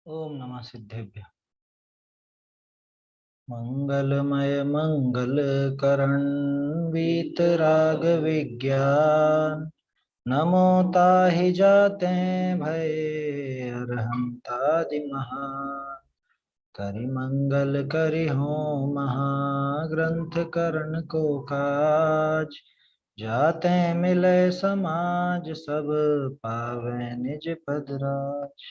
ओम नमः सिद्धेभ्य। मंगलमय मंगल करण वीतराग विज्ञान नमो ताहि जाते भय अरहंतादि महान करि मंगल करि हो महाग्रंथ करण को काज जाते मिले समाज सब पावे निज पद राज।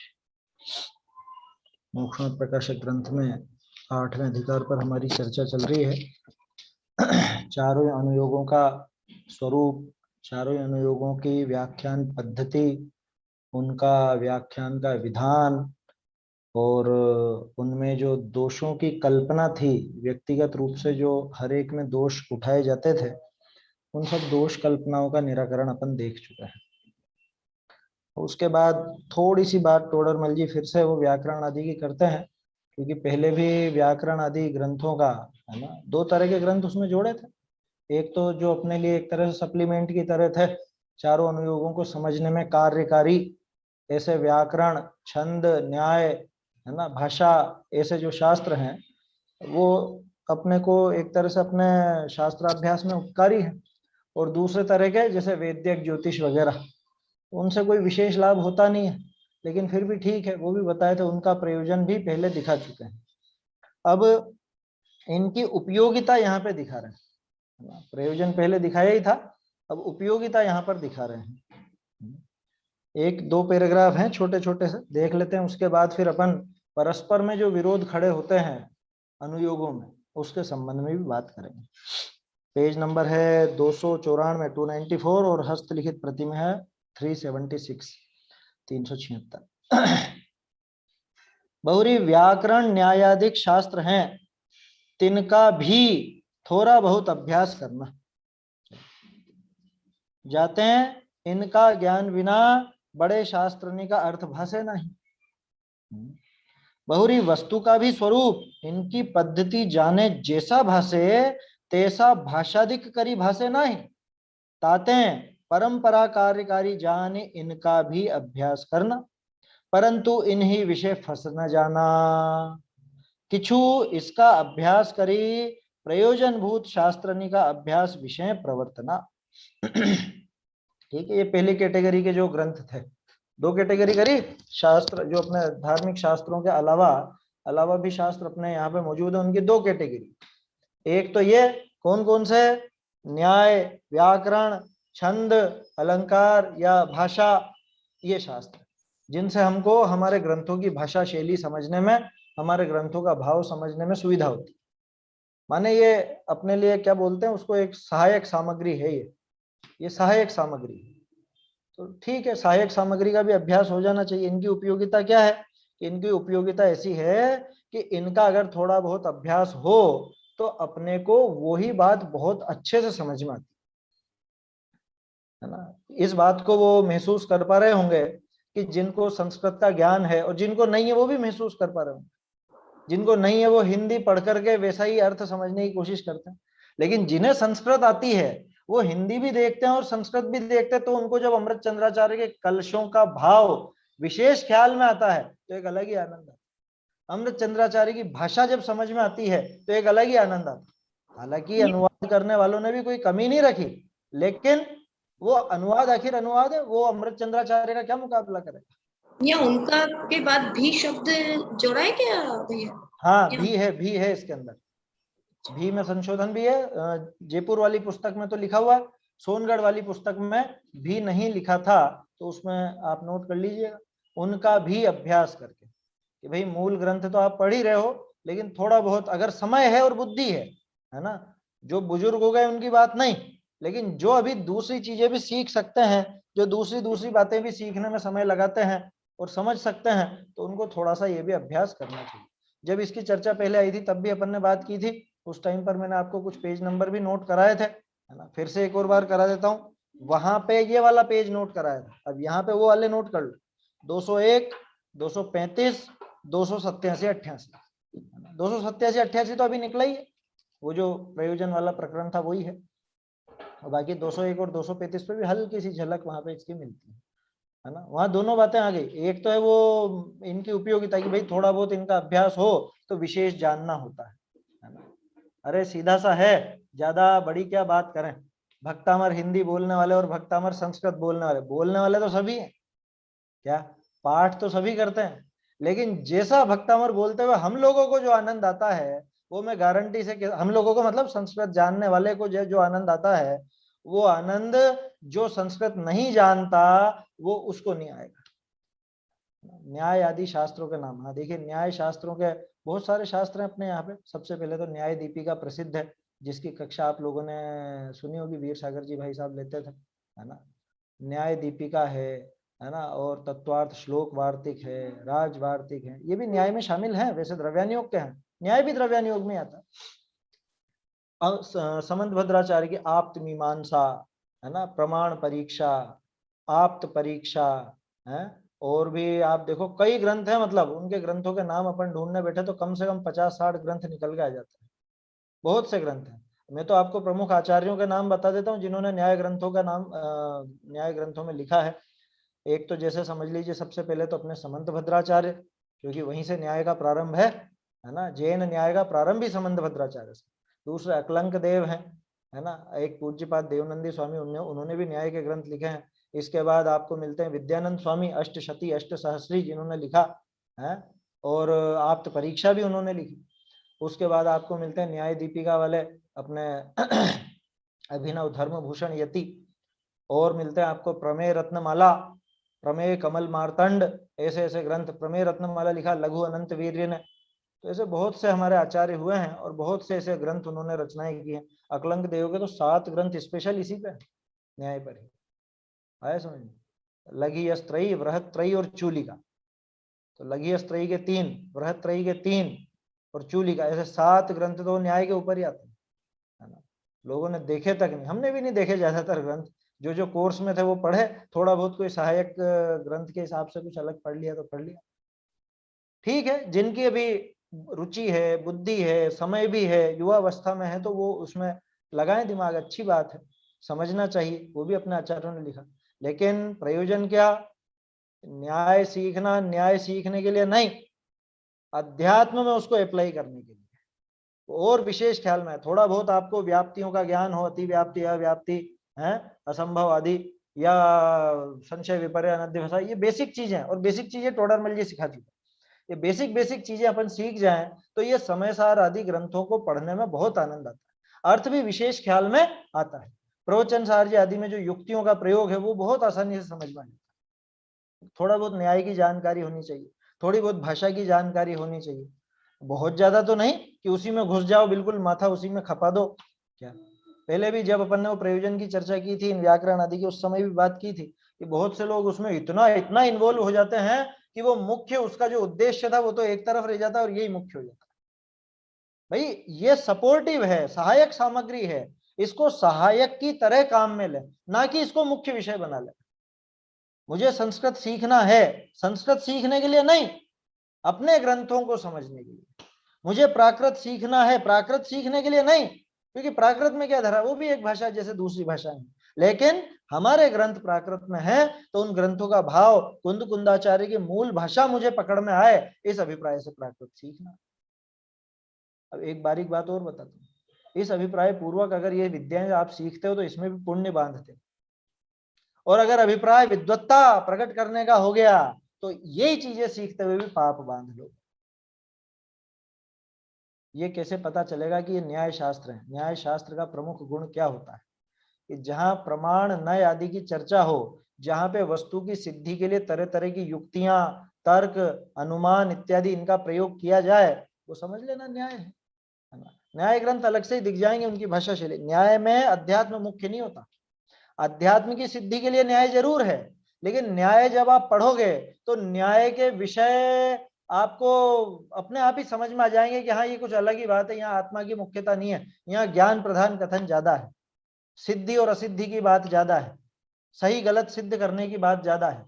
मोक्ष प्रकाशक ग्रंथ में 8वें अधिकार पर हमारी चर्चा चल रही है। चारों अनुयोगों का स्वरूप, चारों अनुयोगों की व्याख्यान पद्धति, उनका व्याख्यान का विधान और उनमें जो दोषों की कल्पना थी, व्यक्तिगत रूप से जो हर एक में दोष उठाए जाते थे, उन सब दोष कल्पनाओं का निराकरण अपन देख चुके हैं। उसके बाद थोड़ी सी बात टोडरमल जी फिर से वो व्याकरण आदि की करते हैं, क्योंकि पहले भी व्याकरण आदि ग्रंथों का है ना, दो तरह के ग्रंथ उसमें जोड़े थे। एक तो जो अपने लिए एक तरह से सप्लीमेंट की तरह थे, चारों अनुयोगों को समझने में कार्यकारी, ऐसे व्याकरण, छंद, न्याय है ना, भाषा, ऐसे जो शास्त्र हैं वो अपने को एक तरह से अपने शास्त्राभ्यास में उपकारी है। और दूसरे तरह के जैसे वैदिक ज्योतिष वगैरह, उनसे कोई विशेष लाभ होता नहीं है, लेकिन फिर भी ठीक है, वो भी बताए थे, उनका प्रयोजन भी पहले दिखा चुके हैं। अब इनकी उपयोगिता यहाँ पे दिखा रहे हैं। प्रयोजन पहले दिखाया ही था, अब उपयोगिता यहाँ पर दिखा रहे हैं। एक दो पैराग्राफ हैं छोटे छोटे से, देख लेते हैं, उसके बाद फिर अपन परस्पर में जो विरोध खड़े होते हैं अनुयोगों में, उसके संबंध में भी बात करेंगे। पेज नंबर है 294, 294 और हस्तलिखित प्रति में है 376, 376। बहुरी व्याकरण न्यायाधिक शास्त्र हैं, तिनका भी थोड़ा बहुत अभ्यास करना। जाते हैं इनका ज्ञान बिना बड़े शास्त्रनी का अर्थ भाषे नहीं। बहुरी वस्तु का भी स्वरूप इनकी पद्धति जाने जैसा भाषे तैसा भाषाधिक करी भाषे नहीं। ताते परंपरा कार्यकारी जाने इनका भी अभ्यास करना, परंतु इन्हीं विषय फंस न जाना। किछु इसका अभ्यास करी प्रयोजन भूत शास्त्रनी का अभ्यास विषय प्रवर्तना। ठीक है, ये पहली कैटेगरी के जो ग्रंथ थे, दो कैटेगरी करी, शास्त्र जो अपने धार्मिक शास्त्रों के अलावा भी शास्त्र अपने यहाँ पे मौजूद है, उनकी दो कैटेगरी। एक तो ये कौन कौन से, न्याय, व्याकरण, छंद, अलंकार या भाषा, ये शास्त्र जिनसे हमको हमारे ग्रंथों की भाषा शैली समझने में, हमारे ग्रंथों का भाव समझने में सुविधा होती। माने ये अपने लिए क्या बोलते हैं उसको, एक सहायक सामग्री है ये सहायक सामग्री। तो ठीक है, सहायक सामग्री का भी अभ्यास हो जाना चाहिए। इनकी उपयोगिता क्या है? इनकी उपयोगिता ऐसी है कि इनका अगर थोड़ा बहुत अभ्यास हो तो अपने को वही बात बहुत अच्छे से समझ में आती है ना। इस बात को वो महसूस कर पा रहे होंगे कि जिनको संस्कृत का ज्ञान है, और जिनको नहीं है वो भी महसूस कर पा रहे होंगे। जिनको नहीं है वो हिंदी पढ़ करके वैसा ही अर्थ समझने की कोशिश करते हैं, लेकिन जिन्हें संस्कृत आती है वो हिंदी भी देखते हैं और संस्कृत भी देखते हैं, तो उनको जब अमृत चंद्राचार्य के कलशों का भाव विशेष ख्याल में आता है तो एक अलग ही आनंद आता है। अमृत चंद्राचार्य की भाषा जब समझ में आती है तो एक अलग ही आनंद आता है। हालांकि अनुवाद करने वालों ने भी कोई कमी नहीं रखी, लेकिन वो अनुवाद आखिर अनुवाद है, वो अमृत चंद्राचार्य का क्या मुकाबला करेगा। या उनका के बाद भी शब्द जोड़ा है क्या भैया? हाँ, भी है इसके अंदर, भी में संशोधन भी है। जयपुर वाली पुस्तक में तो लिखा हुआ है, सोनगढ़ वाली पुस्तक में भी नहीं लिखा था, तो उसमें आप नोट कर लीजिएगा। उनका भी अभ्यास करके, कि भाई मूल ग्रंथ तो आप पढ़ ही रहे हो, लेकिन थोड़ा बहुत अगर समय है और बुद्धि है ना, जो बुजुर्ग हो गए उनकी बात नहीं, लेकिन जो अभी दूसरी चीजें भी सीख सकते हैं, जो दूसरी बातें भी सीखने में समय लगाते हैं और समझ सकते हैं, तो उनको थोड़ा सा ये भी अभ्यास करना चाहिए। जब इसकी चर्चा पहले आई थी तब भी अपन ने बात की थी, उस टाइम पर मैंने आपको कुछ पेज नंबर भी नोट कराए थे, है ना। फिर से एक और बार करा देता हूँ, वहां पे ये वाला पेज नोट कराया था, अब यहाँ पे वो वाले नोट कर लो, 201, 235, 287, 88, 287, 88 तो अभी निकला ही है, वो जो प्रयोजन वाला प्रकरण था वही है। और बाकी 201 और 235 पे भी हल्की सी झलक वहां पे इसकी मिलती है। है ना। वहां दोनों बातें आ गई। एक तो है वो इनकी उपयोगिता की, भाई थोड़ा बहुत इनका अभ्यास हो तो विशेष जानना होता है ना। अरे सीधा सा है, ज्यादा बड़ी क्या बात करें। भक्तामर हिंदी बोलने वाले और भक्तामर संस्कृत बोलने वाले तो सभी हैं, क्या पाठ तो सभी करते हैं, लेकिन जैसा भक्तामर बोलते हुए हम लोगों को जो आनंद आता है, वो मैं गारंटी से हम लोगों को मतलब संस्कृत जानने वाले को जो आनंद आता है, वो आनंद जो संस्कृत नहीं जानता वो उसको नहीं आएगा। न्याय आदि शास्त्रों के नाम, हाँ देखिए न्याय शास्त्रों के बहुत सारे शास्त्र हैं अपने यहाँ पे। सबसे पहले तो न्याय दीपिका प्रसिद्ध है, जिसकी कक्षा आप लोगों ने सुनी होगी, वीर सागर जी भाई साहब लेते थे, है ना। न्याय दीपिका है ना, और तत्वार्थ श्लोक वार्तिक है, राज वार्तिक है, ये भी न्याय में शामिल है, वैसे द्रव्यानुयोग के हैं, न्याय भी द्रव्यानुयोग में आता है। समंत भद्राचार्य की आप्त मीमांसा, है ना, प्रमाण परीक्षा, आप्त परीक्षा है, और भी आप देखो कई ग्रंथ है, मतलब उनके ग्रंथों के नाम अपन ढूंढने बैठे तो कम से कम 50-60 ग्रंथ निकल के आ जाते हैं, बहुत से ग्रंथ हैं। मैं तो आपको प्रमुख आचार्यों के नाम बता देता हूँ जिन्होंने न्याय ग्रंथों का नाम न्याय ग्रंथों में लिखा है। एक तो जैसे समझ लीजिए सबसे पहले तो अपने समंत भद्राचार्य, क्योंकि वहीं से न्याय का प्रारंभ है ना, जैन न्याय का प्रारंभ ही समंत भद्राचार्य से। दूसरे अकलंक देव है ना, एक पूज्यपाद देवनंदी स्वामी, उन्होंने भी न्याय के ग्रंथ लिखे हैं। इसके बाद आपको मिलते हैं विद्यानंद स्वामी, अष्टशती अष्टसहस्री जिन्होंने लिखा है, और आप्त परीक्षा भी उन्होंने लिखी। उसके बाद आपको मिलते हैं न्याय दीपिका वाले अपने अभिनव धर्म भूषण यति, और मिलते हैं आपको प्रमेय रत्नमाला, प्रमेय कमल मार्तंड, ऐसे ऐसे ग्रंथ, प्रमेय रत्नमाला लिखा लघु अनंत वीर्य ने। तो ऐसे बहुत से हमारे आचार्य हुए हैं और बहुत से ऐसे ग्रंथ उन्होंने रचनाएं की हैं। अकलंक देव के तो 7 ग्रंथ स्पेशल इसी पे न्याय पर ही आया समझ में। लघी अस्त्रयी, वृहत त्रयी और चूलिका। तो लघी अस्त्रयी के 3, वृहत त्रयी के 3 और चूलिका, ऐसे 7 ग्रंथ तो न्याय के ऊपर ही आते हैं, है ना। लोगों ने देखे तक नहीं, हमने भी नहीं देखे ज्यादातर ग्रंथ, जो कोर्स में थे वो पढ़े, थोड़ा बहुत कोई सहायक ग्रंथ के हिसाब से कुछ अलग पढ़ लिया तो पढ़ लिया, ठीक है। जिनकी अभी रुचि है, बुद्धि है, समय भी है, युवा अवस्था में है, तो वो उसमें लगाएं दिमाग, अच्छी बात है, समझना चाहिए, वो भी अपने आचार्यों ने लिखा। लेकिन प्रयोजन क्या, न्याय सीखना न्याय सीखने के लिए नहीं, अध्यात्म में उसको अप्लाई करने के लिए, और विशेष ख्याल में थोड़ा बहुत आपको व्याप्तियों का ज्ञान हो, अति व्याप्ति, अव्याप्ति है, असंभव आदि, या संशय विपर्य अनध्यवसाय, ये बेसिक चीजें, और बेसिक चीजें टोडरमल जी सिखा चुके। ये बेसिक चीजें अपन सीख जाएं तो ये समय सार आदि ग्रंथों को पढ़ने में बहुत आनंद आता है, अर्थ भी विशेष ख्याल में आता है। प्रवचन सार जी आदि में जो युक्तियों का प्रयोग है वो बहुत आसानी से समझ में आता है। थोड़ा बहुत न्याय की जानकारी होनी चाहिए, थोड़ी बहुत भाषा की जानकारी होनी चाहिए, बहुत ज्यादा तो नहीं कि उसी में घुस जाओ, बिल्कुल माथा उसी में खपा दो। क्या पहले भी जब अपन ने वो प्रयोजन की चर्चा की थी, व्याकरण आदि की, उस समय भी बात की थी कि बहुत से लोग उसमें इतना इतना इन्वॉल्व हो जाते हैं कि वो मुख्य उसका जो उद्देश्य था वो तो एक तरफ रह जाता है और यही मुख्य हो जाता है। भाई ये सपोर्टिव है, सहायक सामग्री है, इसको सहायक की तरह काम में ले, ना कि इसको मुख्य विषय बना ले। मुझे संस्कृत सीखना है, संस्कृत सीखने के लिए नहीं, अपने ग्रंथों को समझने के लिए। मुझे प्राकृत सीखना है, प्राकृत सीखने के लिए नहीं, क्योंकि प्राकृत में क्या धरा, वो भी एक भाषा जैसे दूसरी भाषा है, लेकिन हमारे ग्रंथ प्राकृत में है, तो उन ग्रंथों का भाव, कुंद कुंदाचार्य की मूल भाषा मुझे पकड़ में आए, इस अभिप्राय से प्राकृत सीखना। अब एक बारीक बात और बताता हूँ, इस अभिप्राय पूर्वक अगर ये विद्याएं आप सीखते हो तो इसमें भी पुण्य बांधते, और अगर अभिप्राय विद्वत्ता प्रकट करने का हो गया तो यही चीजें सीखते हुए भी पाप बांध लो। ये कैसे पता चलेगा कि ये न्याय शास्त्र है? न्याय शास्त्र का प्रमुख गुण क्या होता है कि जहां प्रमाण न्याय आदि की चर्चा हो, जहां पे वस्तु की सिद्धि के लिए तरह तरह की युक्तियां, तर्क, अनुमान इत्यादि इनका प्रयोग किया जाए, वो समझ लेना न्याय है ना। न्याय ग्रंथ अलग से ही दिख जाएंगे, उनकी भाषा शैली। न्याय में अध्यात्म मुख्य नहीं होता, अध्यात्म की सिद्धि के लिए न्याय जरूर है, लेकिन न्याय जब आप पढ़ोगे तो न्याय के विषय आपको अपने आप ही समझ में आ जाएंगे कि हाँ ये कुछ अलग ही बात है, यहाँ आत्मा की मुख्यता नहीं है, यहाँ ज्ञान प्रधान कथन ज्यादा है, सिद्धि और असिद्धि की बात ज्यादा है, सही गलत सिद्ध करने की बात ज्यादा है।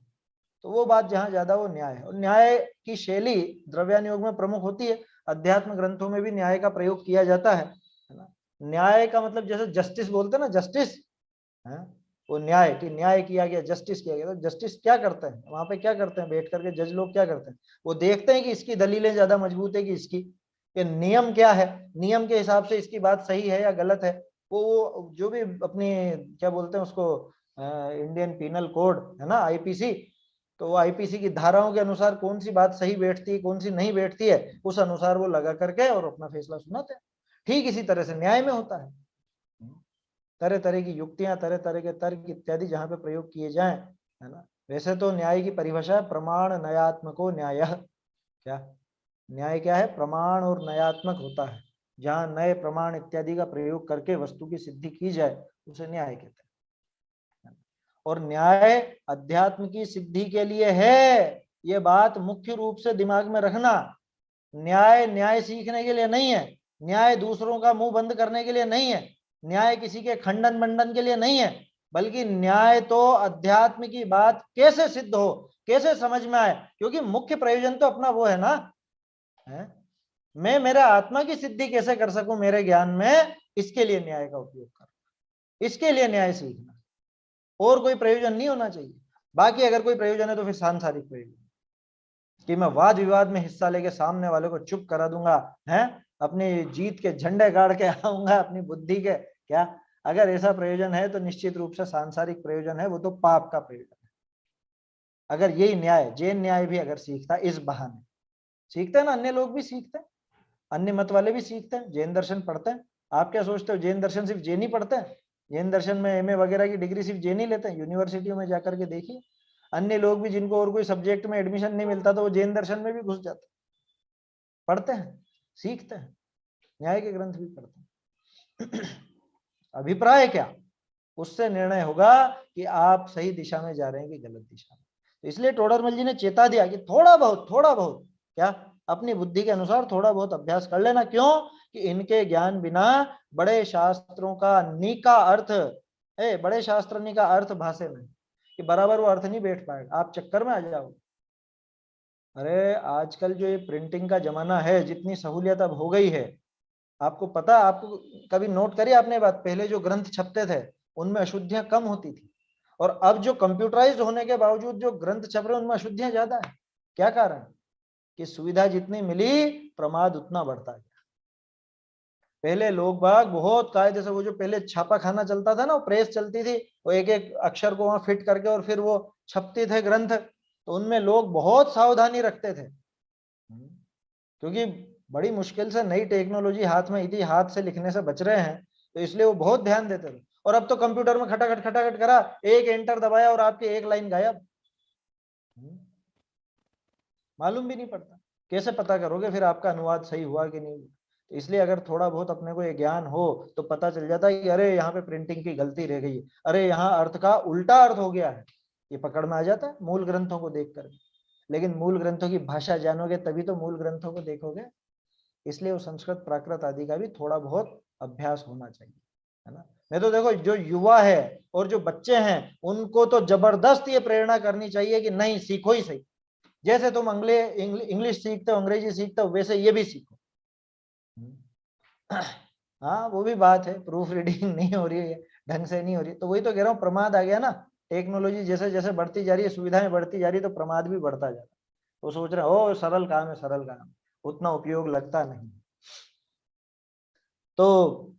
तो वो बात जहाँ ज्यादा वो न्याय है, और न्याय की शैली द्रव्यानुयोग में प्रमुख होती है, अध्यात्म ग्रंथों में भी न्याय का प्रयोग किया जाता है ना। न्याय का मतलब जैसे जस्टिस बोलते हैं ना, जस्टिस है, वो न्याय कि न्याय किया गया, जस्टिस किया गया। तो जस्टिस क्या करते हैं वहां पे, क्या करते हैं बैठ करके जज लोग, क्या करते हैं, वो देखते हैं कि इसकी दलीलें ज्यादा मजबूत है कि इसकी, ये नियम क्या है, नियम के हिसाब से इसकी बात सही है या गलत है। वो जो भी अपनी क्या बोलते हैं उसको, इंडियन पीनल कोड है ना, आईपीसी, तो वो आईपीसी की धाराओं के अनुसार कौन सी बात सही बैठती है कौन सी नहीं बैठती है, उस अनुसार वो लगा करके और अपना फैसला सुनाते हैं। ठीक इसी तरह से न्याय में होता है, तरह तरह की युक्तियां, तरह तरह के तर्क इत्यादि जहां पे प्रयोग किए जाएं, है ना। वैसे तो न्याय की परिभाषा है प्रमाण न्यायात्मको न्याय। क्या न्याय क्या है, प्रमाण और न्यायात्मक होता है, जहां नए प्रमाण इत्यादि का प्रयोग करके वस्तु की सिद्धि की जाए उसे न्याय कहते हैं। और न्याय अध्यात्म की सिद्धि के लिए है, ये बात मुख्य रूप से दिमाग में रखना। न्याय न्याय सीखने के लिए नहीं है, न्याय दूसरों का मुंह बंद करने के लिए नहीं है, न्याय किसी के खंडन मंडन के लिए नहीं है, बल्कि न्याय तो अध्यात्म की बात कैसे सिद्ध हो, कैसे समझ में आए, क्योंकि मुख्य प्रयोजन तो अपना वो है ना, है मैं मेरा आत्मा की सिद्धि कैसे कर सकूं मेरे ज्ञान में, इसके लिए न्याय का उपयोग करना, इसके लिए न्याय सीखना, और कोई प्रयोजन नहीं होना चाहिए। बाकी अगर कोई प्रयोजन है तो फिर सांसारिक प्रयोजन, कि मैं वाद विवाद में हिस्सा लेके सामने वाले को चुप करा दूंगा, हैं अपनी जीत के झंडे गाड़ के आऊंगा अपनी बुद्धि के, क्या अगर ऐसा प्रयोजन है तो निश्चित रूप से सांसारिक प्रयोजन है, वो तो पाप का प्रयोजन है। अगर यही न्याय जैन न्याय भी अगर सीखता, इस बहाने सीखते हैं ना, अन्य लोग भी सीखते हैं, अन्य मत वाले भी सीखते हैं, जैन दर्शन पढ़ते हैं। आप क्या सोचते हो जैन दर्शन सिर्फ जैन ही पढ़ते हैं? जैन दर्शन में एमए वगैरह की डिग्री सिर्फ जैन ही लेते हैं? यूनिवर्सिटियों में जाकर के देखिए, अन्य लोग भी जिनको और कोई सब्जेक्ट में एडमिशन नहीं मिलता तो वो जैन दर्शन में भी घुस जाते, पढ़ते हैं, सीखते हैं, न्याय के ग्रंथ भी पढ़ते हैं। अभिप्राय क्या, उससे निर्णय होगा कि आप सही दिशा में जा रहे हैं कि गलत दिशा में। तो इसलिए टोडरमल जी ने चेता दिया कि थोड़ा बहुत क्या अपनी बुद्धि के अनुसार थोड़ा बहुत अभ्यास कर लेना। क्यों कि इनके ज्ञान बिना बड़े शास्त्रों का निका अर्थ, बड़े शास्त्र निका अर्थ भाषे में कि बराबर वो अर्थ नहीं बैठ पाएगा, आप चक्कर में आ जाओगे। अरे आजकल जो ये प्रिंटिंग का जमाना है, जितनी सहूलियत अब हो गई है, आपको पता, आपको कभी नोट करिए आपने बात, पहले जो ग्रंथ छपते थे उनमें अशुद्धियां कम होती थी, और अब जो कंप्यूटराइज्ड होने के बावजूद जो ग्रंथ छप रहे हैं उनमें अशुद्धियां ज्यादा है। क्या कारण? कि सुविधा जितनी मिली प्रमाद उतना बढ़ता गया। पहले लोग बाग बहुत कायदे से, वो जो पहले छापा खाना चलता था ना, वो प्रेस चलती थी, वो एक एक अक्षर को वहां फिट करके और फिर वो छपते थे ग्रंथ, तो उनमें लोग बहुत सावधानी रखते थे, क्योंकि बड़ी मुश्किल से नई टेक्नोलॉजी हाथ में थी, हाथ से लिखने से बच रहे हैं, तो इसलिए वो बहुत ध्यान देते थे। और अब तो कंप्यूटर में खटाखट करा, एक एंटर दबाया और आपकी एक लाइन गायब, मालूम भी नहीं पड़ता। कैसे पता करोगे फिर आपका अनुवाद सही हुआ कि नहीं? तो इसलिए अगर थोड़ा बहुत अपने को ये ज्ञान हो तो पता चल जाता है कि अरे यहाँ पे प्रिंटिंग की गलती रह गई है, अरे यहाँ अर्थ का उल्टा अर्थ हो गया है, ये पकड़ में आ जाता है मूल ग्रंथों को देख कर। लेकिन मूल ग्रंथों की भाषा जानोगे तभी तो मूल ग्रंथों को देखोगे, इसलिए वो संस्कृत प्राकृत आदि का भी थोड़ा बहुत अभ्यास होना चाहिए, है ना। नहीं तो देखो जो युवा है और जो बच्चे हैं उनको तो जबरदस्त ये प्रेरणा करनी चाहिए कि नहीं सीखो ही सही, जैसे तुम इंग्लिश सीखते हो, अंग्रेजी सीखते हो, वैसे ये भी सीखो। हाँ वो भी बात है, प्रूफ रीडिंग नहीं हो रही है, ढंग से नहीं हो रही, तो वही तो कह रहा हूँ, प्रमाद आ गया ना। टेक्नोलॉजी जैसे जैसे बढ़ती जा रही है, सुविधाएं बढ़ती जा रही है, तो प्रमाद भी बढ़ता जा रहा है। वो सोच रहे हो सरल काम है, सरल काम, उतना उपयोग लगता नहीं। तो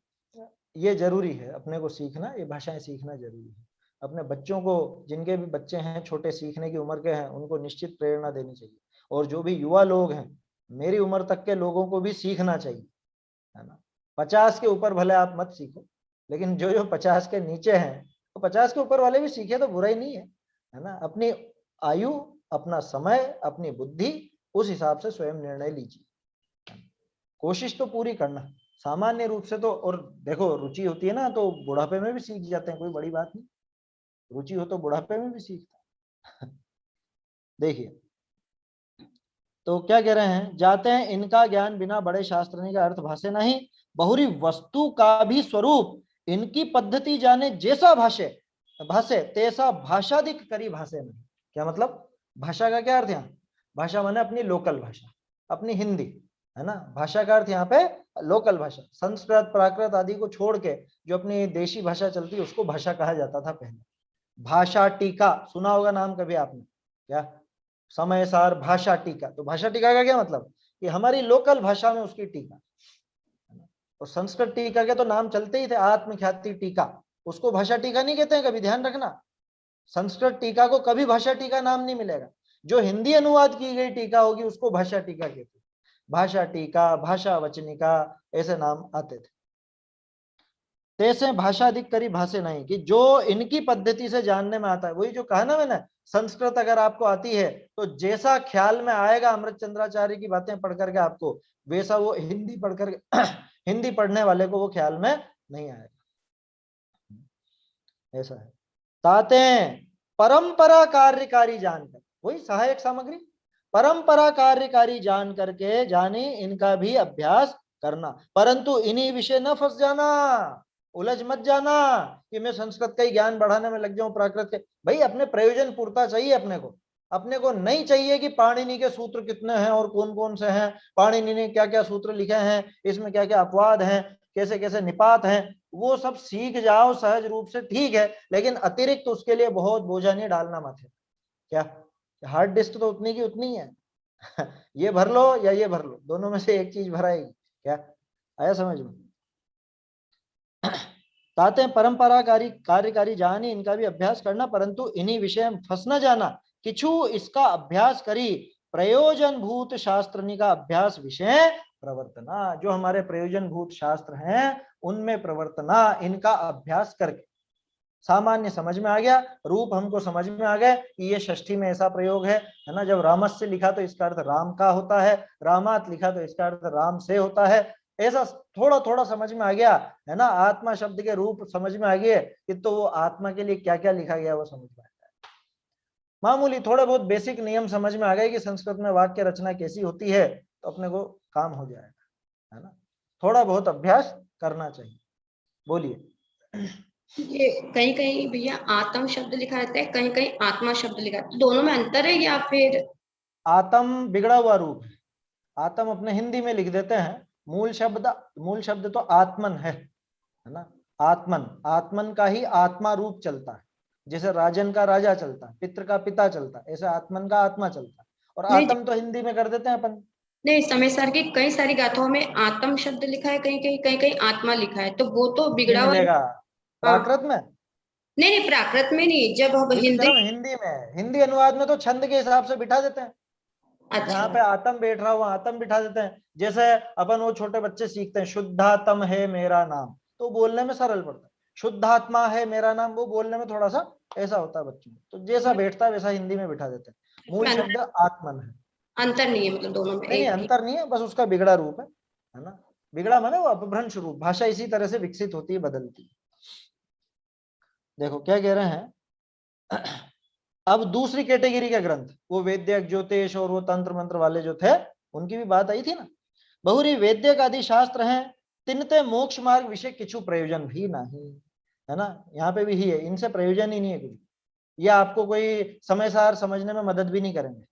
ये जरूरी है अपने को सीखना, ये भाषाएं सीखना जरूरी है। अपने बच्चों को, जिनके भी बच्चे हैं छोटे, सीखने की उम्र के हैं, उनको निश्चित प्रेरणा देनी चाहिए। और जो भी युवा लोग हैं, मेरी उम्र तक के लोगों को भी सीखना चाहिए, है ना। 50 के ऊपर भले आप मत सीखो, लेकिन जो जो 50 के नीचे हैं, तो 50 के ऊपर वाले भी सीखे तो बुरा ही नहीं है ना। अपनी आयु, अपना समय, अपनी बुद्धि, उस हिसाब से स्वयं निर्णय लीजिए, कोशिश तो पूरी करना। सामान्य रूप से तो, और देखो रुचि होती है ना तो बुढ़ापे में भी सीख जाते हैं, कोई बड़ी बात नहीं, रुचि हो तो बुढ़ापे में भी सीखता है। देखिए तो क्या कह रहे हैं, जाते हैं इनका ज्ञान बिना बड़े शास्त्रनी का अर्थ भाषे नहीं, बहुरी वस्तु का भी स्वरूप इनकी पद्धति जाने जैसा भाषे भाषे तैसा भाषादिक करी भाषे नहीं। क्या मतलब, भाषा का क्या अर्थ यहाँ, भाषा माने अपनी लोकल भाषा, अपनी हिंदी, है ना। भाषा का अर्थ यहाँ पे लोकल भाषा, संस्कृत प्राकृत आदि को छोड़ के जो अपनी देशी भाषा चलती है उसको भाषा कहा जाता था पहले, भाषा टीका सुना होगा नाम कभी आपने क्या? समय सार भाषा टीका। तो भाषा टीका का क्या मतलब कि हमारी लोकल भाषा में उसकी टीका। और संस्कृत टीका के तो नाम चलते ही थे, आत्मख्याति टीका, उसको भाषा टीका नहीं कहते हैं, कभी ध्यान रखना। संस्कृत टीका को कभी भाषा टीका नाम नहीं मिलेगा। जो हिंदी अनुवाद की गई टीका होगी उसको भाषा टीका कहते हैं। भाषा टीका, भाषा वचनिका, ऐसे नाम आते थे। तैसे भाषाधिक करी भाषे नहीं, कि जो इनकी पद्धति से जानने में आता है, वही जो कहा ना मैंने, संस्कृत अगर आपको आती है तो जैसा ख्याल में आएगा अमृत चंद्राचार्य की बातें पढ़ करके आपको, वैसा वो हिंदी पढ़ कर हिंदी पढ़ने वाले को वो ख्याल में नहीं आएगा। ऐसा है। ताते परंपरा कार्यकारी जानकर, वही सहायक सामग्री, परंपरा कार्यकारी जान करके जाने इनका भी अभ्यास करना, परंतु इन्हीं विषय न फंस जाना, उलझ मत जाना कि मैं संस्कृत का ही ज्ञान बढ़ाने में लग जाऊं प्राकृत के। भाई अपने प्रयोजन पूर्ता चाहिए अपने को नहीं चाहिए कि पाणिनि के सूत्र कितने हैं और कौन कौन से हैं, पाणिनि ने क्या क्या सूत्र लिखे हैं, इसमें क्या क्या अपवाद हैं, कैसे कैसे निपात हैं, वो सब सीख जाओ सहज रूप से, ठीक है, लेकिन अतिरिक्त उसके लिए बहुत बोझा नहीं डालना मत है। क्या हार्ड डिस्क तो उतनी की उतनी है ये भर लो या ये भर लो, दोनों में से एक चीज भराएगी। क्या आया समझ में? ताते परंपराकारी कार्यकारी जानी इनका भी अभ्यास करना, परंतु इन्हीं विषय में फंस न जाना, किछु इसका अभ्यास करी प्रयोजन भूत शास्त्रनी का अभ्यास विषय प्रवर्तना, जो हमारे प्रयोजन भूत शास्त्र हैं उनमें प्रवर्तना, इनका अभ्यास करके। सामान्य समझ में आ गया, रूप हमको समझ में आ गया कि ये षष्ठी में ऐसा प्रयोग है ना, जब रामस्य लिखा तो इसका अर्थ राम का होता है, रामात लिखा तो इसका अर्थ राम से होता है, ऐसा थोड़ा थोड़ा समझ में आ गया है ना। आत्मा शब्द के रूप समझ में आ गए कि तो वो आत्मा के लिए क्या क्या लिखा गया वो समझ में आ गया। मामूली थोड़े बहुत बेसिक नियम समझ में आ गए कि संस्कृत में वाक्य रचना कैसी होती है, तो अपने को काम हो जाएगा, है ना। थोड़ा बहुत अभ्यास करना चाहिए। बोलिए। ये कहीं कहीं भैया आत्म शब्द लिखा रहता है, कहीं कहीं आत्मा शब्द लिखा है, तो दोनों में अंतर है या फिर? आत्म बिगड़ा हुआ रूप है, आत्म अपने हिंदी में लिख देते हैं, मूल शब्द तो आत्मन है ना। आत्मन, आत्मन का ही आत्मा रूप चलता है, जैसे राजन का राजा चलता है, पितृ का पिता चलता है, ऐसे आत्मन का आत्मा चलता है। और नहीं आत्म तो हिंदी में कर देते हैं अपन। नहीं, समय सार की कई सारी गाथाओं में आत्म शब्द लिखा है, कहीं कहीं आत्मा लिखा है, तो वो तो नहीं बिगड़ा हुआ मिलेगा हाँ। प्राकृत में। नहीं नहीं, प्राकृत में नहीं, जब हम वही तो कह हिंदी। रहा हूँ, हिंदी में, हिंदी अनुवाद में तो छंद के हिसाब से बिठा देते हैं, जहां अच्छा। पे आत्म बैठ रहा हो वहां आत्म बिठा देते हैं। जैसे अपन वो छोटे बच्चे सीखते हैं, शुद्धात्म है मेरा नाम, तो बोलने में सरल पड़ता है। शुद्धात्मा है मेरा नाम, वो बोलने में थोड़ा सा ऐसा होता है बच्चों में, तो जैसा बैठता है वैसा हिंदी में बिठा देते हैं। मूल शब्द आत्मन है। अंतर नहीं है मतलब दोनों में नहीं नहीं, एक ही? अंतर नहीं है, बस उसका बिगड़ा रूप है ना। बिगड़ा माने वो अपभ्रंश रूप। भाषा इसी तरह से विकसित होती है, बदलती है। देखो क्या कह रहे हैं। अब दूसरी कैटेगरी के ग्रंथ, वो वैद्यक ज्योतिष और वो तंत्र मंत्र वाले जो थे, उनकी भी बात आई थी ना। बहुरी वैद्यक आदि शास्त्र हैं, तिनते मोक्ष मार्ग विषय किछु प्रयोजन भी नहीं, है ना। यहाँ पे भी ही है, इनसे प्रयोजन ही नहीं है कुछ। या आपको कोई समय सार समझने में मदद भी नहीं करेंगे।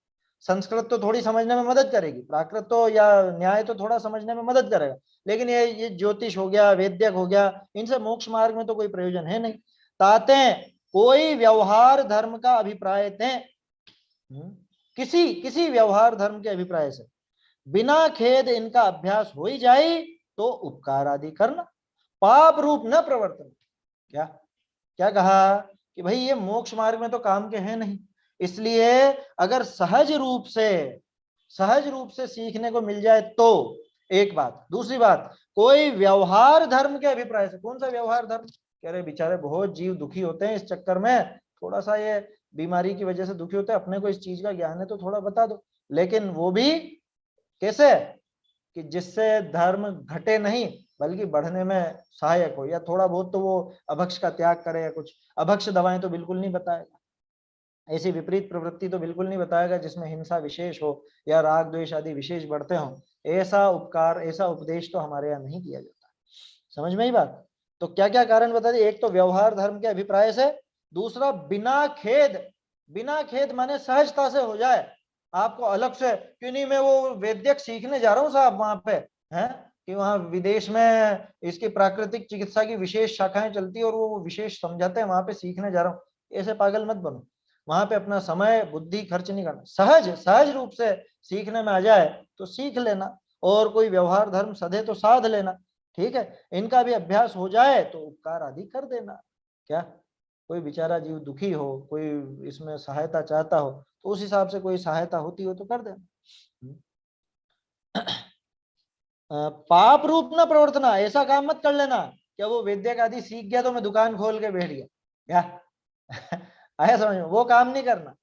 संस्कृत तो थोड़ी समझने में मदद करेगी, प्राकृत तो या न्याय तो थोड़ा समझने में मदद करेगा, लेकिन ये ज्योतिष हो गया, वैद्यक हो गया, इनसे मोक्ष मार्ग में तो कोई प्रयोजन है नहीं। ताते कोई व्यवहार धर्म का अभिप्राय थे, किसी किसी व्यवहार धर्म के अभिप्राय से बिना खेद इनका अभ्यास हो ही जाए तो उपकार आदि करना, पाप रूप न प्रवर्तन। क्या क्या कहा कि भाई ये मोक्ष मार्ग में तो काम के हैं नहीं, इसलिए अगर सहज रूप से सीखने को मिल जाए तो एक बात। दूसरी बात, कोई व्यवहार धर्म के अभिप्राय से, कौन सा व्यवहार धर्म, कह रहे बेचारे बहुत जीव दुखी होते हैं इस चक्कर में, थोड़ा सा ये बीमारी की वजह से दुखी होते हैं, अपने को इस चीज का ज्ञान है तो थोड़ा बता दो, लेकिन वो भी कैसे कि जिससे धर्म घटे नहीं बल्कि बढ़ने में सहायक हो, या थोड़ा बहुत तो वो अभक्ष का त्याग करे, या कुछ अभक्ष दवाएं तो बिल्कुल नहीं बताएगा, ऐसी विपरीत प्रवृत्ति तो बिल्कुल नहीं बताएगा जिसमें हिंसा विशेष हो या राग द्वेष आदि विशेष बढ़ते हो। ऐसा उपकार, ऐसा उपदेश तो हमारे यहाँ नहीं किया जाता। समझ में ही बात। तो क्या क्या कारण बता दिए, एक तो व्यवहार धर्म के अभिप्राय से, दूसरा बिना खेद माने सहजता से हो जाए, आपको अलग से क्यों नहीं, मैं वो वैद्यक सीखने जा रहा हूँ साहब वहां पे, है कि वहां विदेश में इसकी प्राकृतिक चिकित्सा की विशेष शाखाएं चलती है और वो विशेष समझाते हैं, वहां पे सीखने जा रहा हूँ, ऐसे पागल मत बनो। वहां पे अपना समय बुद्धि खर्च नहीं करना, सहज सहज रूप से सीखने में आ जाए तो सीख लेना, और कोई व्यवहार धर्म सधे तो साध लेना। ठीक है, इनका भी अभ्यास हो जाए तो उपकार आदि कर देना। क्या कोई बेचारा जीव दुखी हो, कोई इसमें सहायता चाहता हो, तो उस हिसाब से कोई सहायता होती हो तो कर देना। पाप रूप न प्रवर्तना, ऐसा काम मत कर लेना क्या वो वैद्य आदि सीख गया तो मैं दुकान खोल के बैठ गया क्या आया समझ में, वो काम नहीं करना,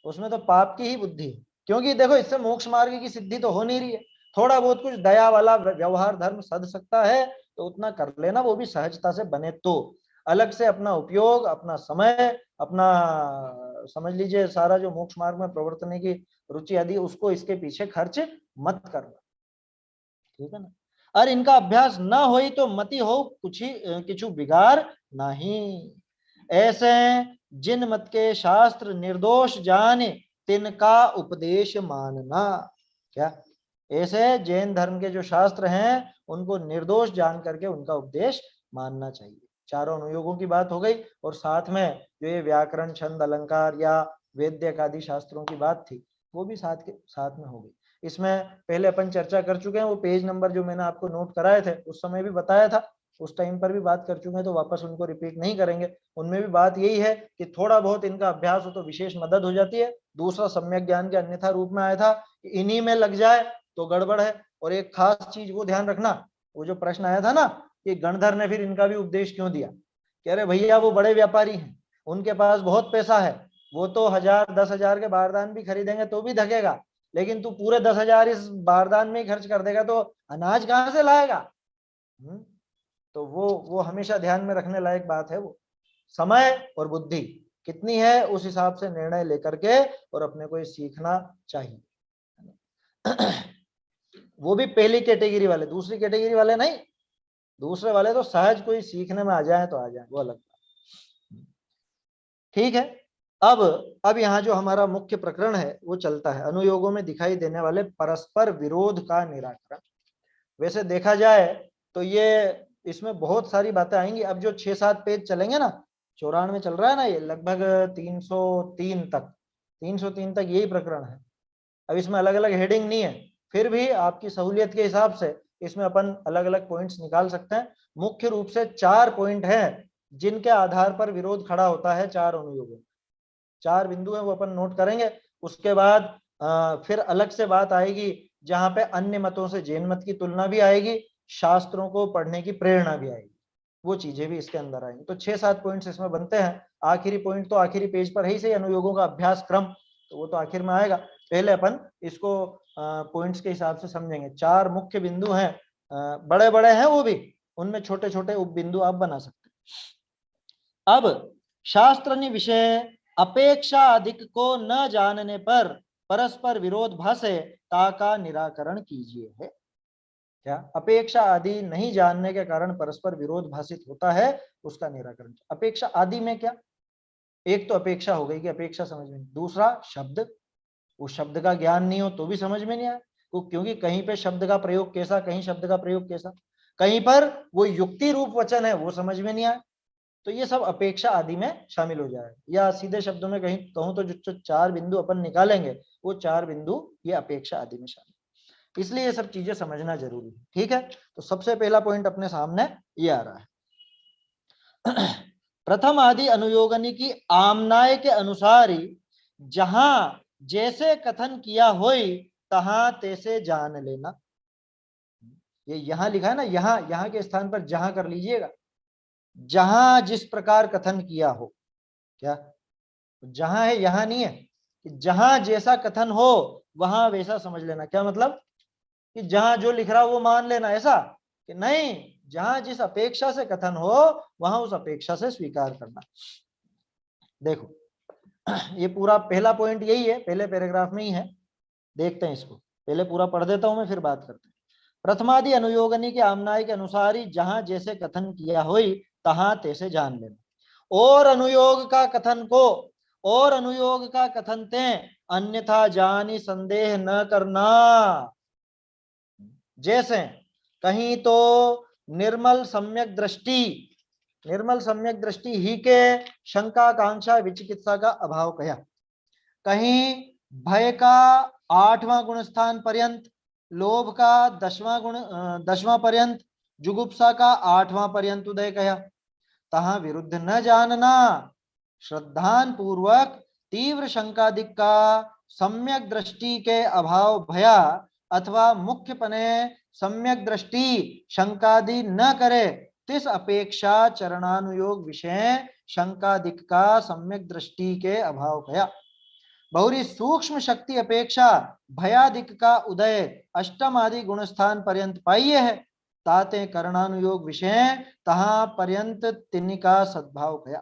उसमें तो पाप की ही बुद्धि है। क्योंकि देखो इससे मोक्ष मार्ग की सिद्धि तो हो नहीं रही है, थोड़ा बहुत कुछ दया वाला व्यवहार धर्म सध सकता है तो उतना कर लेना, वो भी सहजता से बने तो। अलग से अपना उपयोग, अपना समय, अपना समझ लीजिए सारा जो मोक्ष मार्ग में प्रवर्तने की रुचि आदि, उसको इसके पीछे खर्च मत करना। ठीक है ना। और इनका अभ्यास ना हो तो मति हो कुछ ही किछु बिगाड़ नहीं। ऐसे जिन मत के शास्त्र निर्दोष जाने तिनका उपदेश मानना। क्या ऐसे जैन धर्म के जो शास्त्र हैं उनको निर्दोष जान करके उनका उपदेश मानना चाहिए। चारों अनुयोगों की बात हो गई, और साथ में जो ये व्याकरण छंद अलंकार या वेद्य आदि शास्त्रों की बात थी वो भी साथ के साथ में हो गई। इसमें पहले अपन चर्चा कर चुके हैं, वो पेज नंबर जो मैंने आपको नोट कराए थे उस समय भी बताया था, उस टाइम पर भी बात कर चुके हैं, तो वापस उनको रिपीट नहीं करेंगे। उनमें भी बात यही है कि थोड़ा बहुत इनका अभ्यास हो तो विशेष मदद हो जाती है। दूसरा सम्यक ज्ञान के अन्यथा रूप में आया था कि इन्हीं में लग जाए तो गड़बड़ है। और एक खास चीज वो ध्यान रखना, वो जो प्रश्न आया था ना कि गणधर ने फिर इनका भी उपदेश क्यों दिया, कह रहे भैया वो बड़े व्यापारी हैं, उनके पास बहुत पैसा है, वो तो 1000-10,000 के बारदान भी खरीदेंगे तो भी धकेगा, लेकिन तू पूरे 10,000 इस बारदान में ही खर्च कर देगा तो अनाज कहां से लाएगा। तो वो हमेशा ध्यान में रखने लायक बात है। वो समय और बुद्धि कितनी है उस हिसाब से निर्णय लेकर के और अपने को ये सीखना चाहिए। वो भी पहली कैटेगरी वाले, दूसरी कैटेगरी वाले नहीं, दूसरे वाले तो सहज कोई सीखने में आ जाए तो आ जाए, वो अलग बात। ठीक है, अब यहाँ जो हमारा मुख्य प्रकरण है वो चलता है अनुयोगों में दिखाई देने वाले परस्पर विरोध का निराकरण। वैसे देखा जाए तो ये इसमें बहुत सारी बातें आएंगी। अब जो 6-7 पेज चलेंगे ना, 94 चल रहा है ना ये, लगभग 303 तक यही प्रकरण है। अब इसमें अलग अलग हेडिंग नहीं है, फिर भी आपकी सहूलियत के हिसाब से इसमें अपन अलग अलग पॉइंट्स निकाल सकते हैं। मुख्य रूप से 4 पॉइंट हैं जिनके आधार पर विरोध खड़ा होता है। 4 अनुयोगों, 4 बिंदु है वो अपन नोट करेंगे। उसके बाद फिर अलग से बात आएगी जहां पे अन्य मतों से जैन मत की तुलना भी आएगी, शास्त्रों को पढ़ने की प्रेरणा भी आएगी, वो चीजें भी इसके अंदर आएंगी। तो 6-7 पॉइंट्स इसमें बनते हैं। आखिरी पॉइंट तो आखिरी पेज पर है ही सही, अनुयोगों का अभ्यास क्रम, तो वो तो आखिर में आएगा। पहले अपन इसको पॉइंट्स के हिसाब से समझेंगे। 4 मुख्य बिंदु हैं, बड़े बड़े हैं वो भी, उनमें छोटे छोटे उप बिंदु आप बना सकते हैं। अब शास्त्र विषय अपेक्षा अधिक को न जानने पर परस्पर विरोध भाषे का निराकरण कीजिए है। क्या अपेक्षा आदि नहीं जानने के कारण परस्पर विरोध भाषित होता है, उसका निराकरण। अपेक्षा आदि में क्या, एक तो अपेक्षा हो गई कि अपेक्षा समझ में, दूसरा शब्द, उस शब्द का ज्ञान नहीं हो तो भी समझ में नहीं आए, क्योंकि कहीं पे शब्द का प्रयोग कैसा, कहीं शब्द का प्रयोग कैसा, कहीं पर वो युक्ति रूप वचन है वो समझ में नहीं आए, तो ये सब अपेक्षा आदि में शामिल हो जाए। या सीधे शब्दों में कहीं कहूं तो जो 4 बिंदु अपन निकालेंगे वो 4 बिंदु ये अपेक्षा आदि में शामिल, इसलिए ये सब चीजें समझना जरूरी है। ठीक है, तो सबसे पहला पॉइंट अपने सामने ये आ रहा है। प्रथम आदि अनुयोगनी की आमनाय के अनुसार ही जहां जैसे कथन किया होई तहां तैसे जान लेना। ये यहां लिखा है ना, यहां के स्थान पर जहां कर लीजिएगा, जहां जिस प्रकार कथन किया हो। क्या जहां है यहां नहीं है, कि जहां जैसा कथन हो वहां वैसा समझ लेना। क्या मतलब कि जहां जो लिख रहा वो मान लेना, ऐसा कि नहीं, जहां जिस अपेक्षा से कथन हो वहां उस अपेक्षा से स्वीकार करना। देखो ये पूरा पहला पॉइंट यही है, पहले पैराग्राफ में ही है, देखते हैं इसको, पहले पूरा पढ़ देता हूं मैं फिर बात करते हैं। प्रथमादि अनुयोगनी के आमनाय के अनुसार ही जहां जैसे कथन किया होई तहां तैसे जान लेना। और अनुयोग का कथन को और अनुयोग का कथन ते अन्यथा जानी संदेह न करना। जैसे कहीं तो निर्मल सम्यक दृष्टि निर्मल सम्यक दृष्टि ही के शंका कांक्षा विचिकित्सा का अभाव कया। कहीं भय का 8वां गुण स्थान पर्यंत, लोभ का 10वां पर्यंत, जुगुप्सा का 8वां पर्यंत उदय कया। तहां विरुद्ध न जानना, श्रद्धान पूर्वक तीव्र शंकादिक का सम्यक दृष्टि के अभाव भया अथवा मुख्यपने सम्यक दृष्टि शंकादि न करे, तिस अपेक्षा चरणानुयोग विषय शंकादिक का सम्यक दृष्टि के अभाव भया। बहुरी सूक्ष्म शक्ति अपेक्षा भयादिक का उदय अष्टम आदि गुणस्थान पर्यंत पाइये है, ताते करणानुयोग विषय तहां पर्यंत तिनिका सद्भाव भया।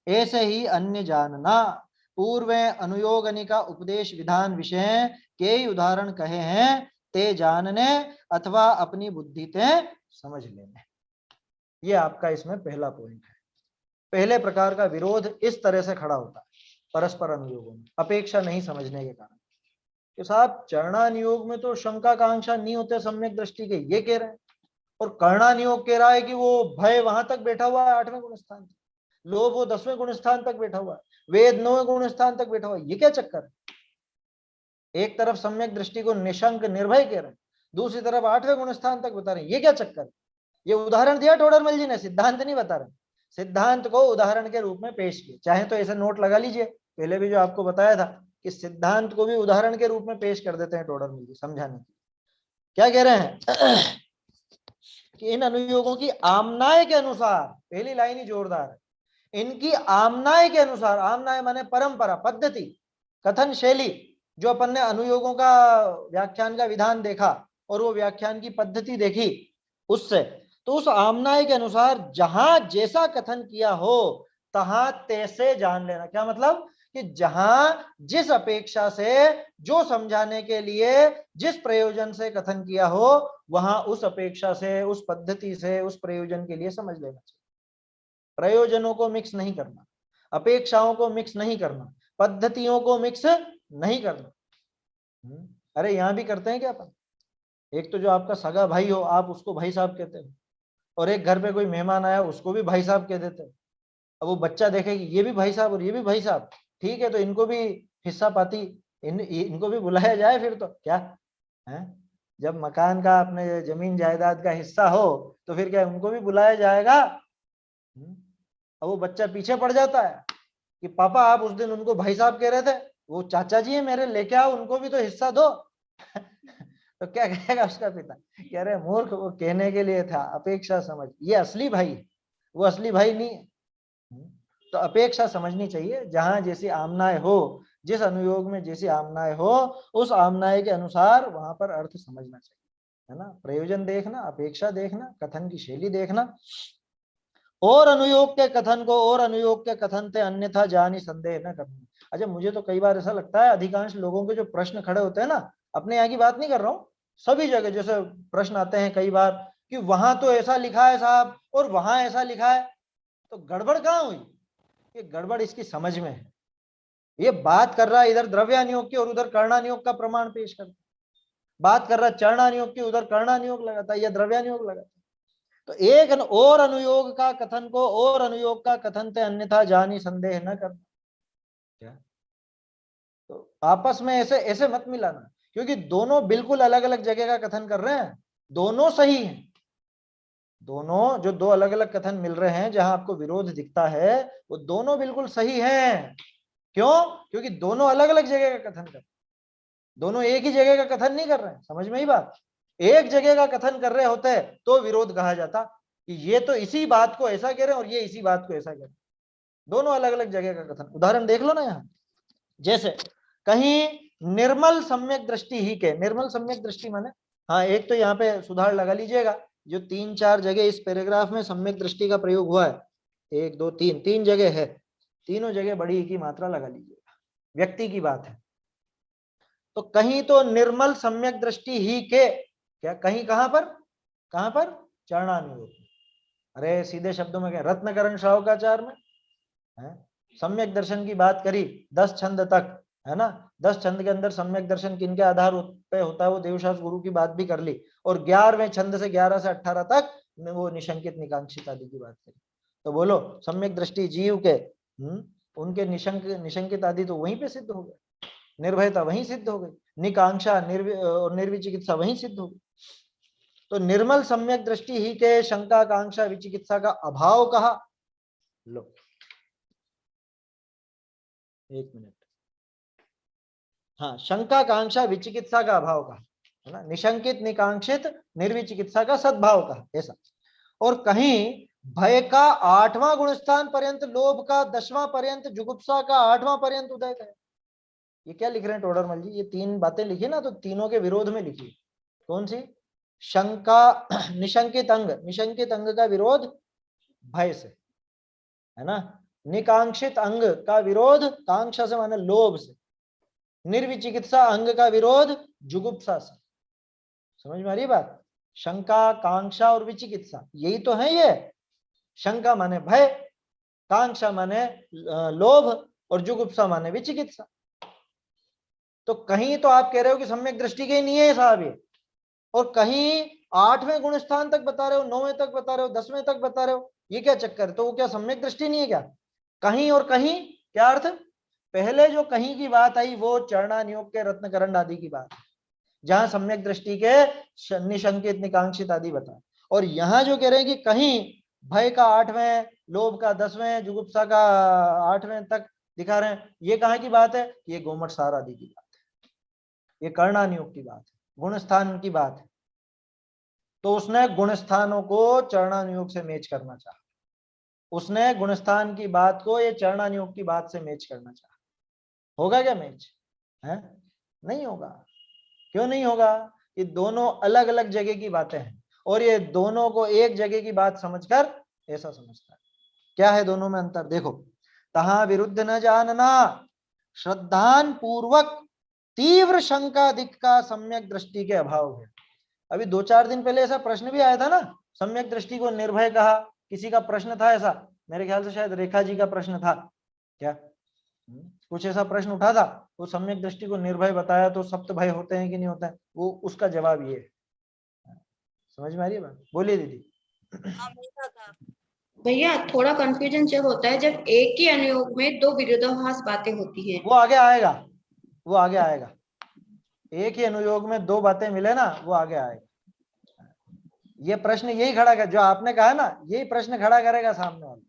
ऐसे ही अन्य जानना, पूर्व अनुयोगनि का उपदेश विधान विषय के उदाहरण कहे हैं, ते जानने अथवा अपनी बुद्धि ते समझ लेने। ये आपका इसमें पहला पॉइंट है। पहले प्रकार का विरोध इस तरह से खड़ा होता है परस्पर अनुयोगों में, अपेक्षा नहीं समझने के कारण कि साहब चरणानुयोग में तो शंका कांक्षा नहीं होते सम्यक दृष्टि के, ये कह रहे हैं, और कर्णानुयोग कह रहा है कि वो भय वहां तक बैठा हुआ है 8वें गुण स्थान, लोभ वो 10वें गुण स्थान तक बैठा हुआ है, वेद 9वें गुण स्थान तक बैठा हुआ है। ये क्या चक्कर है? एक तरफ सम्यक दृष्टि को निशंक निर्भय कह रहे हैं, दूसरी तरफ 8वें गुण स्थान तक बता रहे हैं। ये क्या चक्कर है? ये उदाहरण दिया टोडरमल जी ने, सिद्धांत नहीं बता रहे, सिद्धांत को उदाहरण के रूप में पेश किया। चाहे तो ऐसे नोट लगा लीजिए, पहले भी जो आपको बताया था कि सिद्धांत को भी उदाहरण के रूप में पेश कर देते हैं टोडरमल जी समझाने के लिए। क्या कह रहे हैं कि इन अनुयोगों की आमनाय के अनुसार, पहली लाइन ही जोरदार है, इनकी आमनाय के अनुसार, आमनाय माने परंपरा, पद्धति, कथन शैली, जो अपन ने अनुयोगों का व्याख्यान का विधान देखा और वो व्याख्यान की पद्धति देखी उससे, तो उस आमनाय के अनुसार जहां जैसा कथन किया हो तहां तैसे जान लेना। क्या मतलब कि जहां जिस अपेक्षा से, जो समझाने के लिए जिस प्रयोजन से कथन किया हो, वहां उस अपेक्षा से, उस पद्धति से, उस प्रयोजन के लिए समझ लेना चाहिए। प्रयोजनों को मिक्स नहीं करना, अपेक्षाओं को मिक्स नहीं करना, पद्धतियों को मिक्स नहीं करना। अरे यहां भी करते हैं क्या अपन? एक तो जो आपका सगा भाई हो, आप उसको भाई साहब कहते हो, और एक घर पे कोई मेहमान आया उसको भी भाई साहब कह देते हैं। अब वो बच्चा देखे कि ये भी भाई साहब और ये भी भाई साहब, ठीक है तो इनको भी हिस्सा पाती, इनको भी बुलाया जाए फिर तो क्या है? जब मकान का, अपने जमीन जायदाद का हिस्सा हो तो फिर क्या उनको भी बुलाया जाएगा? अब वो बच्चा पीछे पड़ जाता है कि पापा आप उस दिन उनको भाई साहब कह रहे थे, वो चाचा जी है मेरे, लेके आओ उनको भी तो हिस्सा दो। तो क्या कहेगा उसका पिता? कह रहे मूर्ख, वो कहने के लिए था, अपेक्षा समझ, ये असली भाई, वो असली भाई नहीं है। तो अपेक्षा समझनी चाहिए, जहां जैसी आमनाय हो, जिस अनुयोग में जैसी आमनाय हो, उस आमनाय के अनुसार वहां पर अर्थ समझना चाहिए, है ना? प्रयोजन देखना, अपेक्षा देखना, कथन की शैली देखना, और अनुयोग के कथन को और अनुयोग के कथन से अन्यथा जानी संदेह न करना। अच्छा, मुझे तो कई बार ऐसा लगता है, अधिकांश लोगों के जो प्रश्न खड़े होते हैं ना, अपने यहाँ की बात नहीं कर रहा हूँ, सभी जगह जैसे प्रश्न आते हैं कई बार कि वहां तो ऐसा लिखा है साहब और वहां ऐसा लिखा है, तो गड़बड़ कहाँ हुई? ये गड़बड़ इसकी समझ में है। ये बात कर रहा है इधर द्रव्यानुयोग की और उधर कर्णानुयोग का प्रमाण पेश करता, बात कर रहा है चरणानुयोग की, उधर कर्णानुयोग लगाता है या द्रव्यानुयोग लगाता है। तो एक और अनुयोग का कथन को और अनुयोग का कथन से अन्यथा जानी संदेह न करना। क्या? तो आपस में ऐसे ऐसे मत मिलाना, क्योंकि दोनों बिल्कुल अलग अलग जगह का कथन कर रहे हैं, दोनों सही हैं। दोनों जो दो अलग अलग कथन मिल रहे हैं, जहां आपको विरोध दिखता है, वो दोनों बिल्कुल सही हैं। क्यों? क्योंकि दोनों अलग अलग जगह का कथन कर रहे हैं, दोनों एक ही जगह का कथन नहीं कर रहे हैं। समझ में ही बात? एक जगह का कथन कर रहे होते तो विरोध कहा जाता कि ये तो इसी बात को ऐसा कह रहे हैं और ये इसी बात को ऐसा कह रहे हैं। दोनों अलग अलग जगह का कथन। उदाहरण देख लो ना यहाँ, जैसे कहीं निर्मल सम्यक दृष्टि ही के, निर्मल सम्यक दृष्टि माने, हाँ एक तो यहाँ पे सुधार लगा लीजिएगा, जो 3-4 जगह इस पैराग्राफ में सम्यक दृष्टि का प्रयोग हुआ है, 1 2 3 3 जगह है, तीनों जगह बड़ी की मात्रा लगा लीजिएगा, व्यक्ति की बात है। तो कहीं तो निर्मल सम्यक दृष्टि ही के, क्या कहीं कहां पर चरणानुयोग। अरे सीधे शब्दों में क्या, रत्नकरण श्रावकाचार में है, सम्यक दर्शन की बात करी 10 छंद तक, है ना? 10 छंद के अंदर सम्यक दर्शन किनके आधार पे होता है, वो देवशास्त्र गुरु की बात भी कर ली, और 11वें छंद से 11 से 18 तक वो निशंकित निकांक्षित आदि की बात करी। तो बोलो सम्यक दृष्टि जीव के उनके निशंकित आदि तो वहीं पे सिद्ध हो गए, निर्भयता वहीं सिद्ध हो गई, निकांक्षा और निर्विचिकित्सा वहीं सिद्ध हो गई। तो निर्मल सम्यक दृष्टि ही के शंका कांक्षा विचिकित्सा का अभाव कहा। लो एक मिनट, हाँ, शंका कांक्षा विचिकित्सा का अभाव कहा है ना, निशंकित निकांक्षित निर्विचिकित्सा का सद्भाव कहा ऐसा। और कहीं भय का 8वां गुणस्थान पर्यंत, लोभ का 10वां पर्यंत, जुगुप्सा का 8वां पर्यंत उदय करें। ये क्या लिख रहे हैं टोडरमल जी, ये 3 बातें लिखी ना, तो तीनों के विरोध में लिखी। कौन सी? शंका, निशंकित अंग का विरोध भय से है ना, निकांक्षित अंग का विरोध कांक्षा से माने लोभ से, निर्विचिकित्सा अंग का विरोध जुगुप्सा से। समझ में आ रही बात? शंका कांक्षा और विचिकित्सा यही तो है ये। शंका माने भय, कांक्षा माने लोभ और जुगुप्सा माने विचिकित्सा। तो कहीं तो आप कह रहे हो कि सम्यक दृष्टि के नहीं है साहब ये, और कहीं 8वें गुण स्थान तक बता रहे हो, 9वें तक बता रहे हो, 10वें तक बता रहे हो, ये क्या चक्कर है? तो वो क्या सम्यक दृष्टि नहीं है क्या? कहीं और कहीं क्या अर्थ? पहले जो कहीं की बात आई वो चरणा नियोग के रत्नकरण आदि की बात है, जहां सम्यक दृष्टि के निशंकित निकांक्षित आदि बता। और यहां जो कह रहे हैं कि कहीं भय का 8वें, लोभ का 10वें, जुगुप्सा का 8वें तक दिखा रहे हैं, ये कहाँ की बात है? ये गोमट सार आदि की बात है, ये कर्णानियोग की बात है, गुण स्थान की बात है। तो उसने गुण स्थानों को चरणानुयोग से मैच करना चाहा, उसने गुणस्थान की बात को ये चरणानुयोग की बात से मैच करना चाहा। होगा क्या मैच? है नहीं होगा। क्यों नहीं होगा? ये दोनों अलग अलग जगह की बातें हैं, और ये दोनों को एक जगह की बात समझकर ऐसा समझता है। क्या है दोनों में अंतर? देखो, तहा विरुद्ध न जानना, श्रद्धान पूर्वक तीव्र शंका दिख का सम्यक दृष्टि के अभाव है। अभी 2-4 दिन पहले ऐसा प्रश्न भी आया था ना, सम्यक दृष्टि को निर्भय कहा, किसी का प्रश्न था ऐसा, मेरे ख्याल से शायद रेखा जी का प्रश्न था क्या, कुछ ऐसा प्रश्न उठा था, वो सम्यक दृष्टि को निर्भय बताया तो सप्त भय होते हैं कि नहीं होता है, वो उसका जवाब ये है। समझ में आ रही है बात? बोलिए दीदी। भैया थोड़ा कंफ्यूजन जब होता है जब एक ही अनुयोग में दो विरोधाभास बातें होती हैं। वो आगे आएगा, वो आगे आएगा, एक ही अनुयोग में 2 बातें मिले ना, वो आगे आएगा। ये प्रश्न यही खड़ा कर, जो आपने कहा ना, यही प्रश्न खड़ा करेगा सामने वाला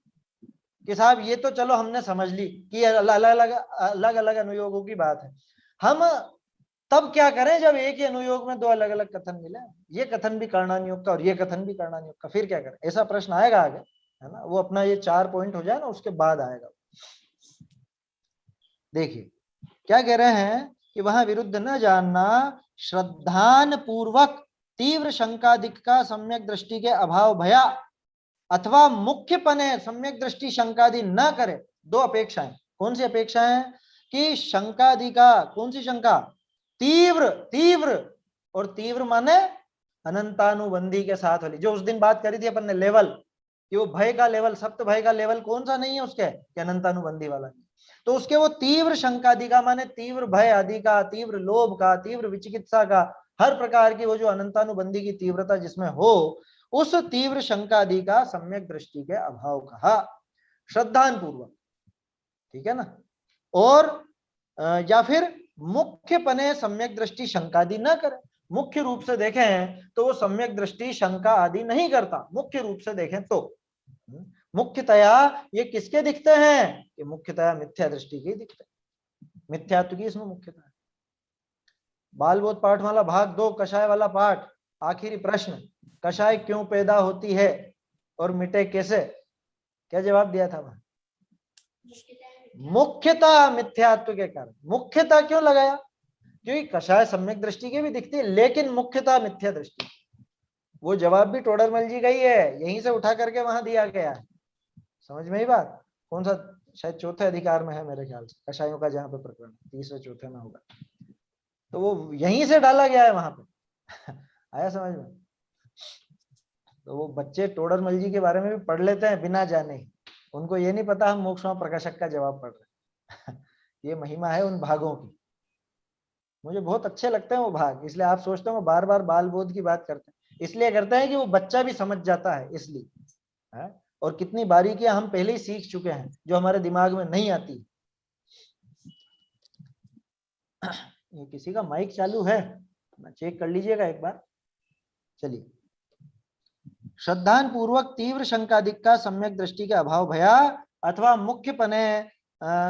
कि साहब ये तो चलो हमने समझ ली कि अलग अलग अनुयोगों की बात है, हम तब क्या करें जब एक ही अनुयोग में 2 अलग अलग कथन मिले, ये कथन भी कर्णानुयोग का और ये कथन भी कर्णानुयोग का, फिर क्या करें? ऐसा प्रश्न आएगा आगे, है ना। वो अपना ये 4 पॉइंट हो जाए ना, उसके बाद आएगा। देखिए क्या कह रहे हैं कि वहां विरुद्ध न जानना, श्रद्धान पूर्वक तीव्र शंकादिक का सम्यक दृष्टि के अभाव भया, अथवा मुख्य पने सम्यक दृष्टि शंकादि न करे। 2 अपेक्षाएं। कौन सी अपेक्षाएं? कि शंकादि का, कौन सी शंका? तीव्र, तीव्र, और तीव्र माने अनंतानुबंधी के साथ वाली, जो उस दिन बात करी थी अपन ने लेवल, कि वो भय का लेवल, सप्त भय का लेवल कौन सा नहीं है उसके, कि अनंतानुबंधी वाला। तो उसके वो तीव्र शंकादि का माने तीव्र भय आदि का, तीव्र लोभ का, तीव्र विचिकित्सा का, हर प्रकार की वो जो अनंतानुबंधी की तीव्रता जिसमें हो, उस तीव्र शंकादि का सम्यक दृष्टि के अभाव कहा, श्रद्धान पूर्वक। ठीक है ना। और या फिर मुख्य पने सम्यक दृष्टि शंकादि न करे, मुख्य रूप से देखें तो वो सम्यक दृष्टि शंका आदि नहीं करता, मुख्य रूप से देखें तो। मुख्यतया ये किसके दिखते हैं? कि मुख्यतया मिथ्या दृष्टि के दिखते हैं, मिथ्यात्व की इसमें मुख्यता है। बालबोध पाठमाला भाग 2 कषाय वाला पाठ, आखिरी प्रश्न, कषाय क्यों पैदा होती है और मिटे कैसे? क्या जवाब दिया था वहां? मुख्यता मिथ्यात्व के कारण। मुख्यता क्यों लगाया? क्योंकि कषाय सम्यक दृष्टि की भी दिखती है, लेकिन मुख्यता मिथ्या दृष्टि। वो जवाब भी टोडरमल जी का ही है, यहीं से उठा करके वहां दिया गया है। समझ में ही बात? कौन सा, शायद चौथे अधिकार में है मेरे ख्याल से, कषायों का जहां पे प्रकरण, तीसरे चौथे में होगा, तो वो यहीं से डाला गया है वहां पे। आया समझ में? तो वो बच्चे टोडरमल जी के बारे में भी पढ़ लेते हैं बिना जाने ही, उनको ये नहीं पता हम मोक्ष प्रकाशक का जवाब पढ़ रहे हैं। ये महिमा है उन भागों की, मुझे बहुत अच्छे लगते हैं वो भाग, इसलिए आप सोचते हो बार बार बाल बोध की बात करते हैं, इसलिए करते हैं कि वो बच्चा भी समझ जाता है, इसलिए है। और कितनी बारीकियां हम पहले ही सीख चुके हैं जो हमारे दिमाग में नहीं आती। ये किसी का माइक चालू है, चेक कर लीजिएगा एक बार। चलिए, श्रद्धान पूर्वक तीव्र शंकादिक का सम्यक दृष्टि के अभाव भया अथवा मुख्यपने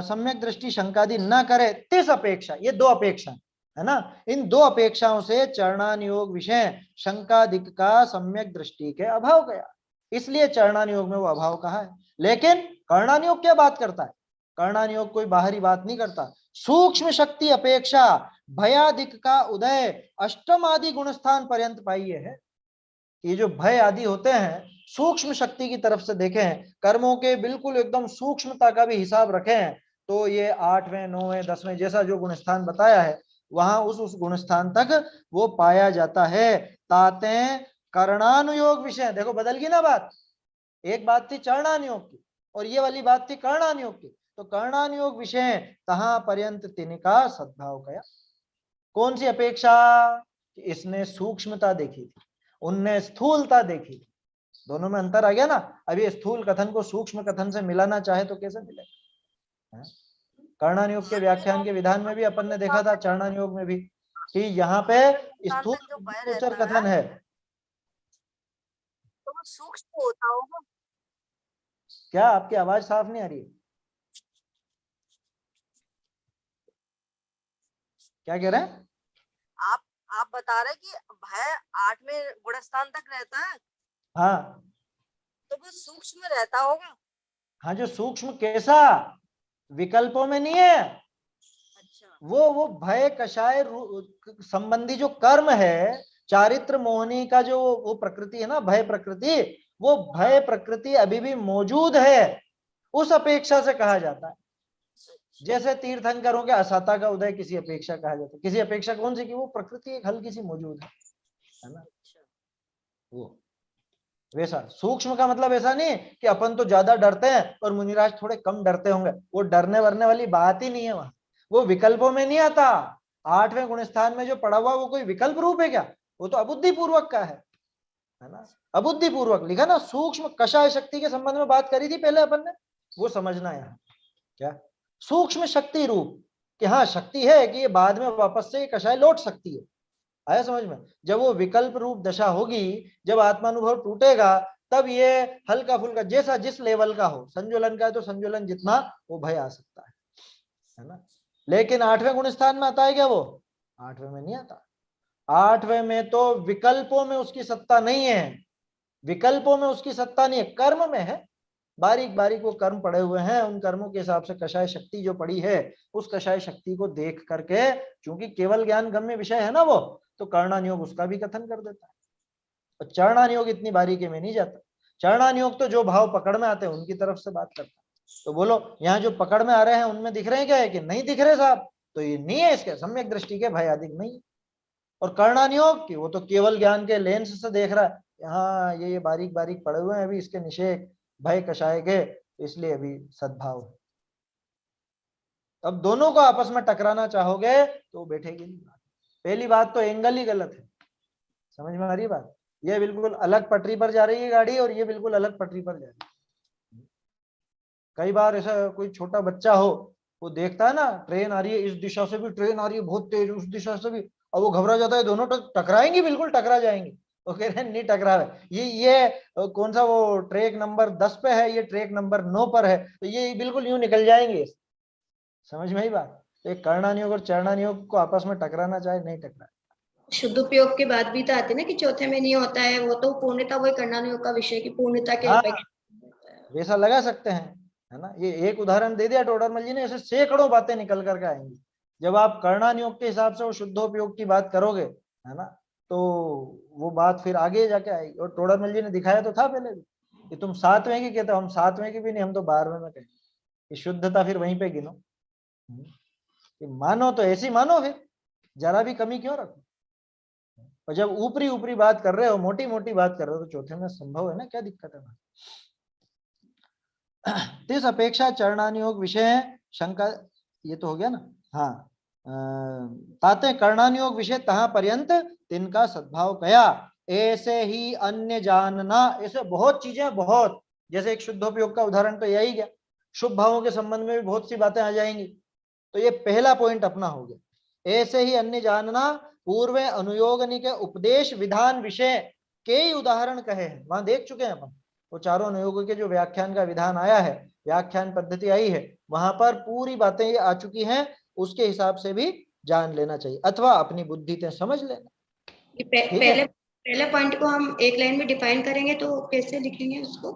सम्यक दृष्टि शंकादि न करे तिस अपेक्षा, ये दो अपेक्षा है ना, इन दो अपेक्षाओं से चरणानुयोग विषय शंकादिक का सम्यक दृष्टि के अभाव गया, इसलिए चरणानुयोग में वो अभाव कहा है। लेकिन कर्णानुयोग क्या बात करता है? कर्णानुयोग कोई बाहरी बात नहीं करता। सूक्ष्म शक्ति अपेक्षा भयादिक का उदय अष्टम आदि गुणस्थान पर्यंत पाइए है। ये जो भय आदि होते हैं सूक्ष्म शक्ति की तरफ से देखें, कर्मों के बिल्कुल एकदम सूक्ष्मता का भी हिसाब रखें तो ये 8वें 9वें 10वें जैसा जो गुणस्थान बताया है वहां उस गुणस्थान तक वो पाया जाता है। ताते कर्णानुयोग विषय, देखो बदल गई ना बात, एक बात थी चरणानुयोग की और ये वाली बात थी कर्णानुयोग की। तो कर्णानुयोग विषय तहां पर्यंत तिनका सद्भाव कया। कौन सी अपेक्षा? इसने सूक्ष्मता देखी थी, उनने स्थूलता देखी थी, दोनों में अंतर आ गया ना। अभी स्थूल कथन को सूक्ष्म कथन से मिलाना चाहे तो कैसे मिलेगा? कर्णानुयोग के व्याख्यान के विधान में भी अपन ने देखा था, चरणानुयोग में भी, कि यहाँ पे स्थूल जो भय गोचर रहता कथन है। तो वो सूक्ष्म होता होगा। क्या आपकी आवाज साफ नहीं आ रही है? क्या कह रहे हैं आप बता रहे कि भय 8वें गुणस्थान तक रहता है, हाँ तो वो सूक्ष्म रहता होगा। हाँ, जो सूक्ष्म कैसा, विकल्पों में नहीं है। अच्छा, वो भय कषाय संबंधी जो कर्म है, चारित्र मोहनी का जो वो प्रकृति है ना, भय प्रकृति, वो भय प्रकृति अभी भी मौजूद है, उस अपेक्षा से कहा जाता है। जैसे तीर्थंकरों के असता का उदय किसी अपेक्षा कहा जाता है। किसी अपेक्षा कौन सी? कि वो प्रकृति एक हल्की सी मौजूद है ना। वो वैसा सूक्ष्म का मतलब ऐसा नहीं कि अपन तो ज्यादा डरते हैं और मुनिराज थोड़े कम डरते होंगे, वो डरने वरने वाली बात ही नहीं है वहां। वो विकल्पों में नहीं आता। 8वें गुणस्थान में जो पड़ा हुआ वो कोई विकल्प रूप है क्या? वो तो अबुद्धि पूर्वक का है ना, अबुद्धि पूर्वक लिखा ना। सूक्ष्म कषाय शक्ति के संबंध में बात करी थी पहले अपन ने, वो समझना यहाँ क्या सूक्ष्म शक्ति रूप, कि हाँ शक्ति है कि ये बाद में वापस से कषाय लौट सकती है। आया समझ में? जब वो विकल्प रूप दशा होगी, जब आत्मानुभव टूटेगा, तब ये हल्का फुल्का जैसा जिस लेवल का हो, संजुलन का है तो संजुलन जितना वो भय आ सकता है ना। लेकिन 8वें गुण स्थान में आता है क्या वो? 8वें में नहीं आता। 8वें में तो विकल्पों में उसकी सत्ता नहीं है, विकल्पों में उसकी सत्ता नहीं है, कर्म में है। बारीक बारीक वो कर्म पड़े हुए हैं, उन कर्मों के हिसाब से कषाय शक्ति जो पड़ी है, उस कषाय शक्ति को देख करके, चूंकि केवल ज्ञान गम्य विषय है ना वो, तो कर्णानुयोग उसका भी कथन कर देता है। और चरणानुयोग इतनी बारीकी में नहीं जाता। चरणानुयोग तो जो भाव पकड़ में आते हैं उनकी तरफ से बात करता है। तो बोलो यहाँ जो पकड़ में आ रहे हैं उनमें दिख रहे हैं क्या है कि नहीं दिख रहे साहब? तो ये नहीं है, इसके सम्यक दृष्टि के भय अधिक नहीं। और कर्णानुयोग की वो तो केवल ज्ञान के लेंस से देख रहा है, यहाँ ये बारीक बारीक पड़े हुए हैं अभी इसके निषेध भय कषाय के, इसलिए अभी सद्भाव है। अब दोनों को आपस में टकराना चाहोगे तो बैठेगी नहीं। पहली बात तो एंगल ही गलत है, समझ में आ रही बात? ये बिल्कुल अलग पटरी पर जा रही है गाड़ी और ये बिल्कुल अलग पटरी पर जा रही है। कई बार ऐसा कोई छोटा बच्चा हो, वो देखता है ना ट्रेन आ रही है, इस दिशा से भी ट्रेन आ रही है बहुत तेज, उस दिशा से भी, और वो घबरा जाता है, दोनों टकराएंगे, बिल्कुल टकरा जाएंगे। वो कह रहे हैं नहीं टकरा रहे, ये कौन सा वो ट्रैक नंबर 10 पे है, ये ट्रैक नंबर 9 पर है, तो ये बिल्कुल यूं निकल जाएंगे। समझ में आई बात? तो एक कर्णानुयोग और चरणानुयोग को आपस में टकराना चाहे नहीं टकरा। शुद्ध उपयोग की बात भी तो आती है ना कि चौथे में नहीं होता है, वो तो पूर्णता वही कर्णानुयोग का विषय की पूर्णता के हाँ, अपेक्षा वैसा लगा सकते हैं, है ना। ये एक उदाहरण दे दिया टोडरमल जी ने, ऐसे सैकड़ों बातें निकल करके आएंगी। जब आप कर्णानुयोग के हिसाब से वो शुद्धोपयोग की बात करोगे, है ना, तो वो बात फिर आगे जाके आएगी। और टोडरमल जी ने दिखाया तो था पहले भी कि तुम 7वें की कहते हो, हम 7वें की भी नहीं, हम तो 12वें में कहेंगे। शुद्धता फिर वहीं पे गिनो, कि मानो तो ऐसी मानो, फिर जरा भी कमी क्यों रखो। और जब ऊपरी ऊपरी बात कर रहे हो, मोटी मोटी बात कर रहे हो, तो चौथे में संभव है ना, क्या दिक्कत है? तिस अपेक्षा चरणानुयोग विषय शंका, ये तो हो गया ना। हाँ, ताते कर्णानुयोग विषय तहा पर्यंत तिनका सद्भाव कया। ऐसे ही अन्य जानना, ऐसे बहुत चीजें, बहुत जैसे एक शुद्धोपयोग का उदाहरण तो यही गया, शुभ भावों के संबंध में भी बहुत सी बातें आ जाएंगी। तो ये पहला पॉइंट अपना हो गया। ऐसे ही अन्य जानना पूर्व अनुयोगनी के उपदेश विधान विषय के ही उदाहरण कहे हैं, वहां देख चुके हैं अपन। वो चारों अनुयोगों के जो व्याख्यान का विधान आया है, व्याख्यान पद्धति आई है, वहां पर पूरी बातें ये आ चुकी हैं, उसके हिसाब से भी जान लेना चाहिए, अथवा अपनी बुद्धि से समझ लेना। ठीक है, पहले पॉइंट को हम एक लाइन में डिफाइन करेंगे तो कैसे लिखेंगे उसको?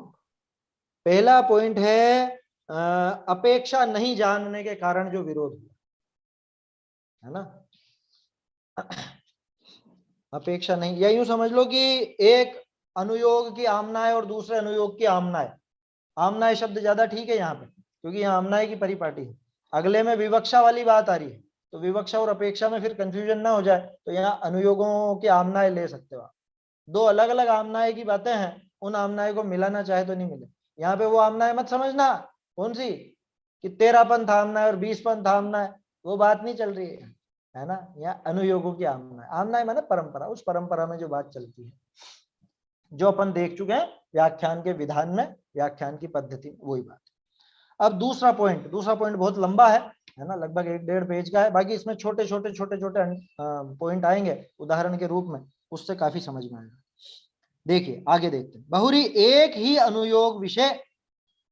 पहला पॉइंट है अपेक्षा नहीं जानने के कारण जो विरोध हुआ, है ना। अपेक्षा नहीं, या यूं समझ लो कि एक अनुयोग की आमना है और दूसरे अनुयोग की आमना है। आमना है शब्द ज्यादा ठीक है यहाँ पे, क्योंकि यहाँ आमना है की परिपाटी है। अगले में विवक्षा वाली बात आ रही है, तो विवक्षा और अपेक्षा में फिर कंफ्यूजन ना हो जाए, तो यहाँ अनुयोगों की आमनाएं ले सकते हो आप। दो अलग अलग आमनाएं की बातें हैं, उन आमनाएं को मिलाना चाहे तो नहीं मिले। यहाँ पे वो आमनाएं मत समझना कौन सी कि 13 पंथ आमना है और 20 पंथ आमना है, वो बात नहीं चल रही है ना। यहाँ अनुयोगों की आमना है, आमना है माने परंपरा, उस परंपरा में जो बात चलती है, जो अपन देख चुके हैं व्याख्यान के विधान में, व्याख्यान की पद्धति, वही बात। अब दूसरा पॉइंट बहुत लंबा है ना, लगभग 1-1.5 पेज का है। बाकी इसमें छोटे छोटे पॉइंट आएंगे उदाहरण के रूप में, उससे काफी समझ में आएगा। देखिए आगे देखते हैं। बहुरी एक ही अनुयोग विषय,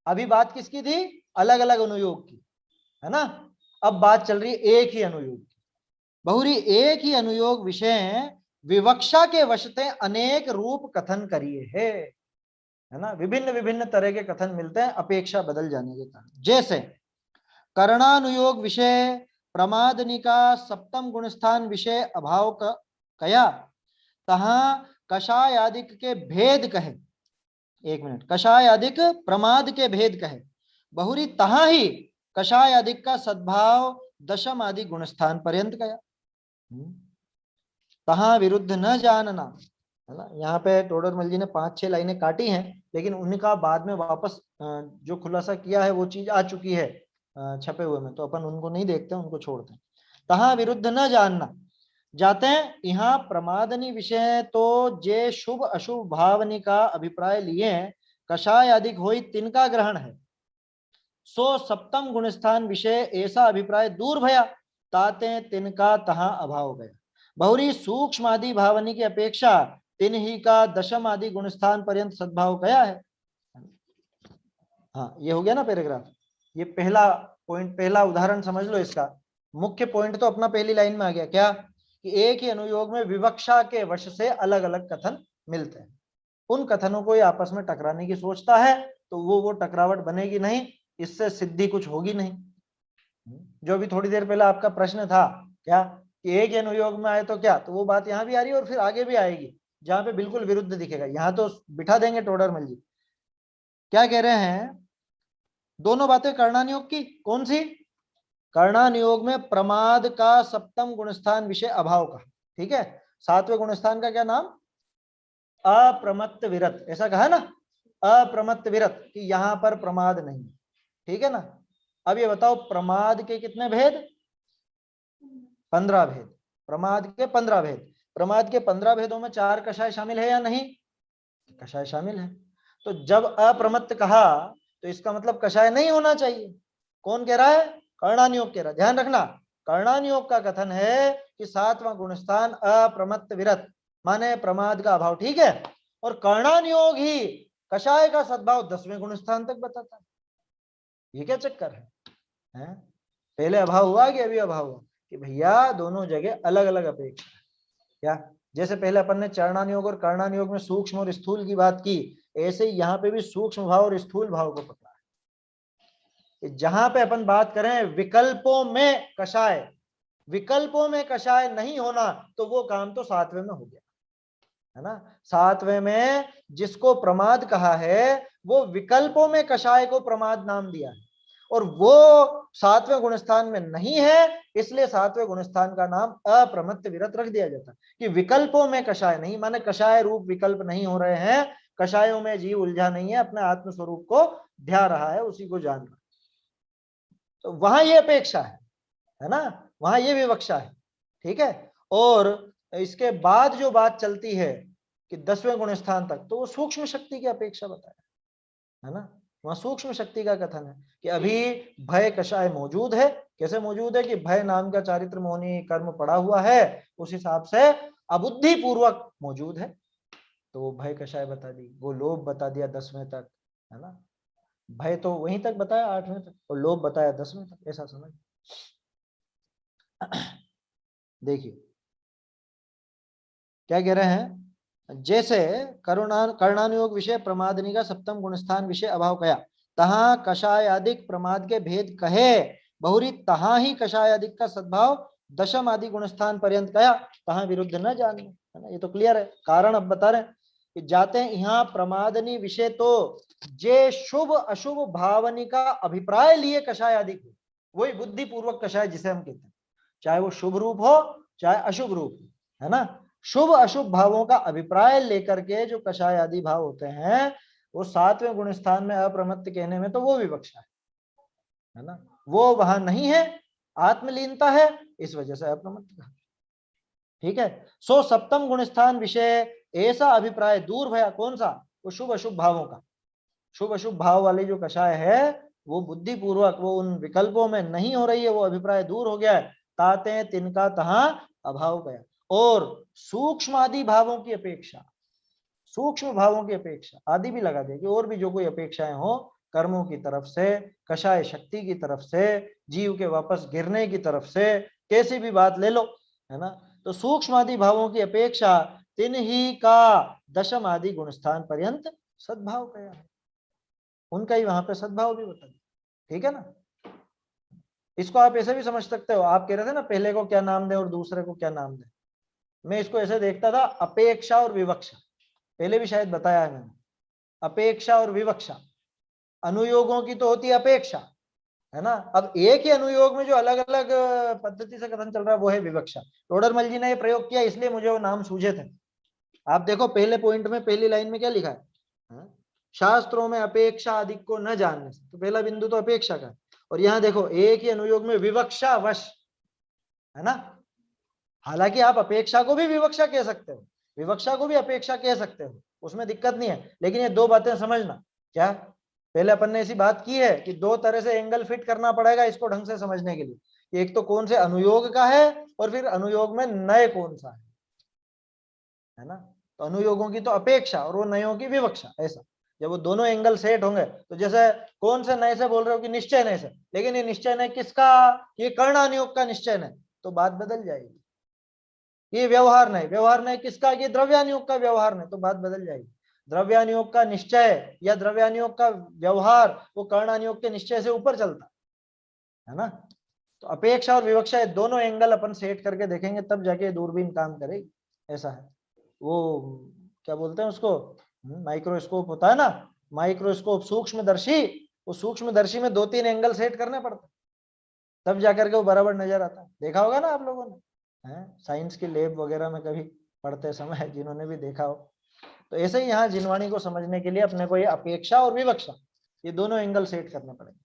अभी बात किसकी थी? अलग अलग अनुयोग की, है ना। अब बात चल रही है एक ही अनुयोग की। बहुरी एक ही अनुयोग विषय विवक्षा के वशते अनेक रूप कथन करिए है ना। विभिन्न विभिन्न तरह के कथन मिलते हैं अपेक्षा बदल जाने के कारण। जैसे कर्णानुयोग विषय प्रमादनिका सप्तम गुणस्थान विषय अभाव कया, तहां कषाय आदिक के भेद कहे। एक मिनट, कषाय आदिक प्रमाद के भेद कहे। बहुरी तहां ही कषाय आदिक का सद्भाव दशम आदि गुणस्थान पर्यंत कया। तहां विरुद्ध न जानना, है ना। यहाँ पे टोडरमल जी ने 5-6 लाइनें काटी हैं, लेकिन उनका बाद में वापस जो खुलासा किया है वो चीज आ चुकी है छपे हुए में, तो अपन उनको नहीं देखते, उनको छोड़ते हैं। तहां विरुद्ध न जानना जाते हैं, यहाँ प्रमादनी विषय तो जे शुभ अशुभ भावनी का अभिप्राय लिए कषाय अधिक होई तिनका ग्रहण है। सो सप्तम गुणस्थान विषय ऐसा अभिप्राय दूर भया, ताते तिनका तहां अभाव गया। बहुरी सूक्ष्म आदि भावनी की अपेक्षा तिन ही का दशम आदि गुणस्थान पर्यंत सद्भाव गया है। हाँ, ये हो गया ना पैराग्राफ। ये पहला पॉइंट, पहला उदाहरण समझ लो इसका। मुख्य पॉइंट तो अपना पहली लाइन में आ गया, क्या कि एक ही अनुयोग में विवक्षा के वश से अलग अलग कथन मिलते हैं। उन कथनों को ये आपस में टकराने की सोचता है, तो वो टकरावट बनेगी नहीं, इससे सिद्धि कुछ होगी नहीं। जो भी थोड़ी देर पहले आपका प्रश्न था क्या कि एक अनुयोग में आए तो क्या, तो वो बात यहाँ भी आ रही है और फिर आगे भी आएगी, जहां पे बिल्कुल विरुद्ध दिखेगा। यहाँ तो बिठा देंगे टोडरमल जी, क्या कह रहे हैं। दोनों बातें कर्णानुयोग की, कौन सी? कर्णानुयोग में प्रमाद का सप्तम गुणस्थान विषय अभाव का, ठीक है। सातवें गुणस्थान का क्या नाम? अप्रमत्त विरत, ऐसा कहा ना, अप्रमत्त विरत, कि यहां पर प्रमाद नहीं, ठीक है ना। अब ये बताओ प्रमाद के कितने भेद? 15 भेद। प्रमाद के 15 भेद। प्रमाद के 15 भेदों में 4 कषाय शामिल है या नहीं? कषाय शामिल है। तो जब अप्रमत्त कहा तो इसका मतलब कषाय नहीं होना चाहिए। कौन कह रहा है? कर्णानुयोग कह रहा है। ध्यान रखना, कर्णानुयोग का कथन है कि 7वां गुणस्थान अप्रमत्त विरत माने प्रमाद का अभाव, ठीक है। और कर्णानुयोग ही कषाय का सद्भाव 10वें गुणस्थान तक बताता है। ये क्या चक्कर है? पहले अभाव हुआ कि अभी अभाव हुआ? कि भैया दोनों जगह अलग अलग अपेक्षा है। क्या जैसे पहले अपन ने चरणानुयोग और कर्णानुयोग में सूक्ष्म और स्थूल की बात की, ऐसे ही यहाँ पे भी सूक्ष्म भाव और स्थूल भाव को पकड़ा है। जहां पे अपन बात करें विकल्पों में कषाय, विकल्पों में कषाय नहीं होना, तो वो काम तो 7वें में हो गया, है ना। 7वें में जिसको प्रमाद कहा है वो विकल्पों में कषाय को प्रमाद नाम दिया है, और वो 7वें गुणस्थान में नहीं है, इसलिए 7वें गुणस्थान का नाम अप्रमत्त विरत रख दिया जाता है। कि विकल्पों में कषाय नहीं माने कषाय रूप विकल्प नहीं हो रहे हैं, कषायों में जीव उलझा नहीं है, अपने आत्म स्वरूप को ध्यान रहा है, उसी को जान रहा है। तो वहां ये अपेक्षा है ना, वहां ये विवक्षा है, ठीक है। और इसके बाद जो बात चलती है कि 10वें गुणस्थान तक, तो वो सूक्ष्म शक्ति की अपेक्षा बताया, है ना। वहां सूक्ष्म शक्ति का कथन है कि अभी भय कषाय मौजूद है। कैसे मौजूद है कि भय नाम का चारित्र मोहनी कर्म पड़ा हुआ है, उस हिसाब से अबुद्धि पूर्वक मौजूद है। तो वो भय कषाय बता दी, वो लोभ बता दिया 10वें तक, है ना। भय तो वहीं तक बताया 8वें तक, और लोभ बताया 10वें तक, ऐसा समझ। देखिए क्या कह रहे हैं, जैसे कर्णानुयोग विषय प्रमादनी का सप्तम गुणस्थान विषय अभाव कया, तहां कषायादिक प्रमाद के भेद कहे, बहुरी तहां ही कषायादिक का सद्भाव दशम आदि गुणस्थान पर्यंत कया, तहां विरुद्ध न जानने, है ना। ये तो क्लियर है, कारण अब बता रहे हैं कि जाते हैं यहाँ प्रमादनी विषय तो जे शुभ अशुभ भावनी का अभिप्राय लिए कषाय आदि को, वही बुद्धि पूर्वक कषाय जिसे हम कहते हैं, चाहे वो शुभ रूप हो चाहे अशुभ रूप हो, है ना। शुभ अशुभ भावों का अभिप्राय लेकर के जो कषाय आदि भाव होते हैं, वो 7वें गुण स्थान में अप्रमत्त कहने में तो वो विवक्षा है ना, वो वहां नहीं है, आत्मलीनता है, इस वजह से अप्रमत्त कहा। ठीक है। सो सप्तम गुण स्थान विषय ऐसा अभिप्राय दूर भया, कौन सा, वो शुभ अशुभ भावों का। शुभ अशुभ भाव वाली जो कषाय है वो बुद्धि पूर्वक वो उन विकल्पों में नहीं हो रही है, वो अभिप्राय दूर हो गया है। ताते तिनका तहां अभाव गया। और सूक्ष्म आदि भावों की अपेक्षा, सूक्ष्म भावों की अपेक्षा, आदि भी लगा दे कि और भी जो कोई अपेक्षाएं हो कर्मों की तरफ से, कषाय शक्ति की तरफ से, जीव के वापस गिरने की तरफ से, कैसी भी बात ले लो, है ना। तो सूक्ष्म आदि भावों की अपेक्षा तिन ही का दशम आदि गुणस्थान पर्यंत सद्भाव गया है, उनका ही वहां पे सद्भाव भी बता दिया। ठीक है ना। इसको आप ऐसे भी समझ सकते हो, आप कह रहे थे ना पहले को क्या नाम दे और दूसरे को क्या नाम दे, मैं इसको ऐसे देखता था, अपेक्षा और विवक्षा, पहले भी शायद बताया है मैंने, अपेक्षा और विवक्षा। अनुयोगों की तो होती है अपेक्षा, है ना। अब एक ही अनुयोग में जो अलग अलग पद्धति से कथन चल रहा है वो है विवक्षा। टोडरमल जी ने ये प्रयोग किया इसलिए मुझे वो नाम सूझे थे। आप देखो पहले पॉइंट में पहली लाइन में क्या लिखा है, शास्त्रों में अपेक्षा अधिक को न जानने से, तो पहला बिंदु तो अपेक्षा का। और यहाँ देखो एक ही अनुयोग में विवक्षा वश, है ना। हालांकि आप अपेक्षा को भी विवक्षा कह सकते हो, विवक्षा को भी अपेक्षा कह सकते हो, उसमें दिक्कत नहीं है, लेकिन ये दो बातें समझना। क्या, पहले अपन ने ऐसी बात की है कि दो तरह से एंगल फिट करना पड़ेगा इसको ढंग से समझने के लिए, एक तो कौन से अनुयोग का है और फिर अनुयोग में नए कौन सा है ना। तो अनुयोगों की तो अपेक्षा और वो नयों की विवक्षा, ऐसा जब वो दोनों एंगल सेट होंगे, तो जैसे कौन से नए से बोल रहे हो कि निश्चय नए से, लेकिन ये निश्चय नए किसका, ये कर्णानुयोग का निश्चय नए, तो बात बदल जाएगी। ये व्यवहार नहीं, व्यवहार नहीं किसका, ये द्रव्यानुयोग का व्यवहार नहीं, तो बात बदल जाएगी। द्रव्यानुयोग का निश्चय या द्रव्यानुयोग का व्यवहार वो कर्णानुयोग के निश्चय से ऊपर चलता है ना। तो अपेक्षा और विवक्षा ये दोनों एंगल अपन सेट करके देखेंगे तब जाके दूरबीन काम करेगी, ऐसा है। वो क्या बोलते हैं उसको, माइक्रोस्कोप होता है ना, माइक्रोस्कोप सूक्ष्मदर्शी, वो सूक्ष्मदर्शी में 2-3 एंगल सेट करने पड़ते तब जाकर के वो बराबर नजर आता है। देखा होगा ना आप लोगों ने, साइंस की लैब वगैरह में कभी पढ़ते समय जिन्होंने भी देखा हो। तो ऐसे ही यहाँ जिनवाणी को समझने के लिए अपने को ये अपेक्षा और विवक्षा ये दोनों एंगल सेट करने पड़ेंगे।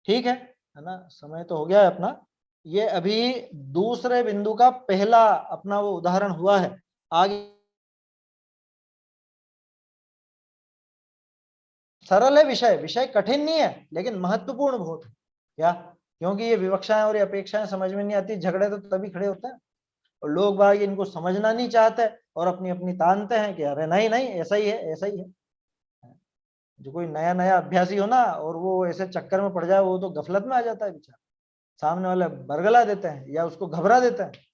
ठीक है ना। समय तो हो गया है अपना। ये अभी दूसरे बिंदु का पहला अपना वो उदाहरण हुआ है, आगे सरल है विषय, विषय कठिन नहीं है लेकिन महत्वपूर्ण बहुत है। क्या, क्योंकि ये विवक्षाएं और ये अपेक्षाएं समझ में नहीं आती, झगड़े तो तभी खड़े होते हैं, और लोग बाग इनको समझना नहीं चाहते और अपनी अपनी तानते हैं कि अरे नहीं नहीं ऐसा ही है ऐसा ही है। जो कोई नया नया अभ्यासी हो ना और वो ऐसे चक्कर में पड़ जाए, वो तो गफलत में आ जाता है बेचारा, सामने वाले बरगला देते हैं या उसको घबरा देते हैं।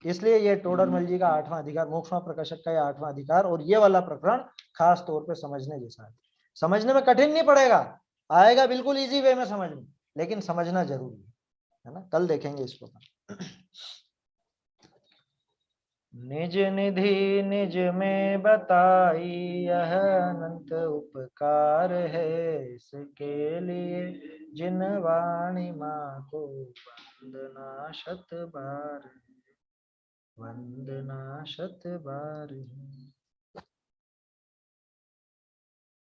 इसलिए ये टोडरमल जी का 8वां अधिकार, मोक्षमा प्रकाशक का ये 8वां अधिकार और ये वाला प्रकरण खास तौर पे समझने जैसा है। समझने में कठिन नहीं पड़ेगा, आएगा बिल्कुल इजी वे में समझ में, लेकिन समझना जरूरी है ना। कल देखेंगे इसको। निज निधि निज में बताई यह अनंत उपकार है, इसके लिए जिन वाणी माँ को वंदना शत बार, वंदना शत बार।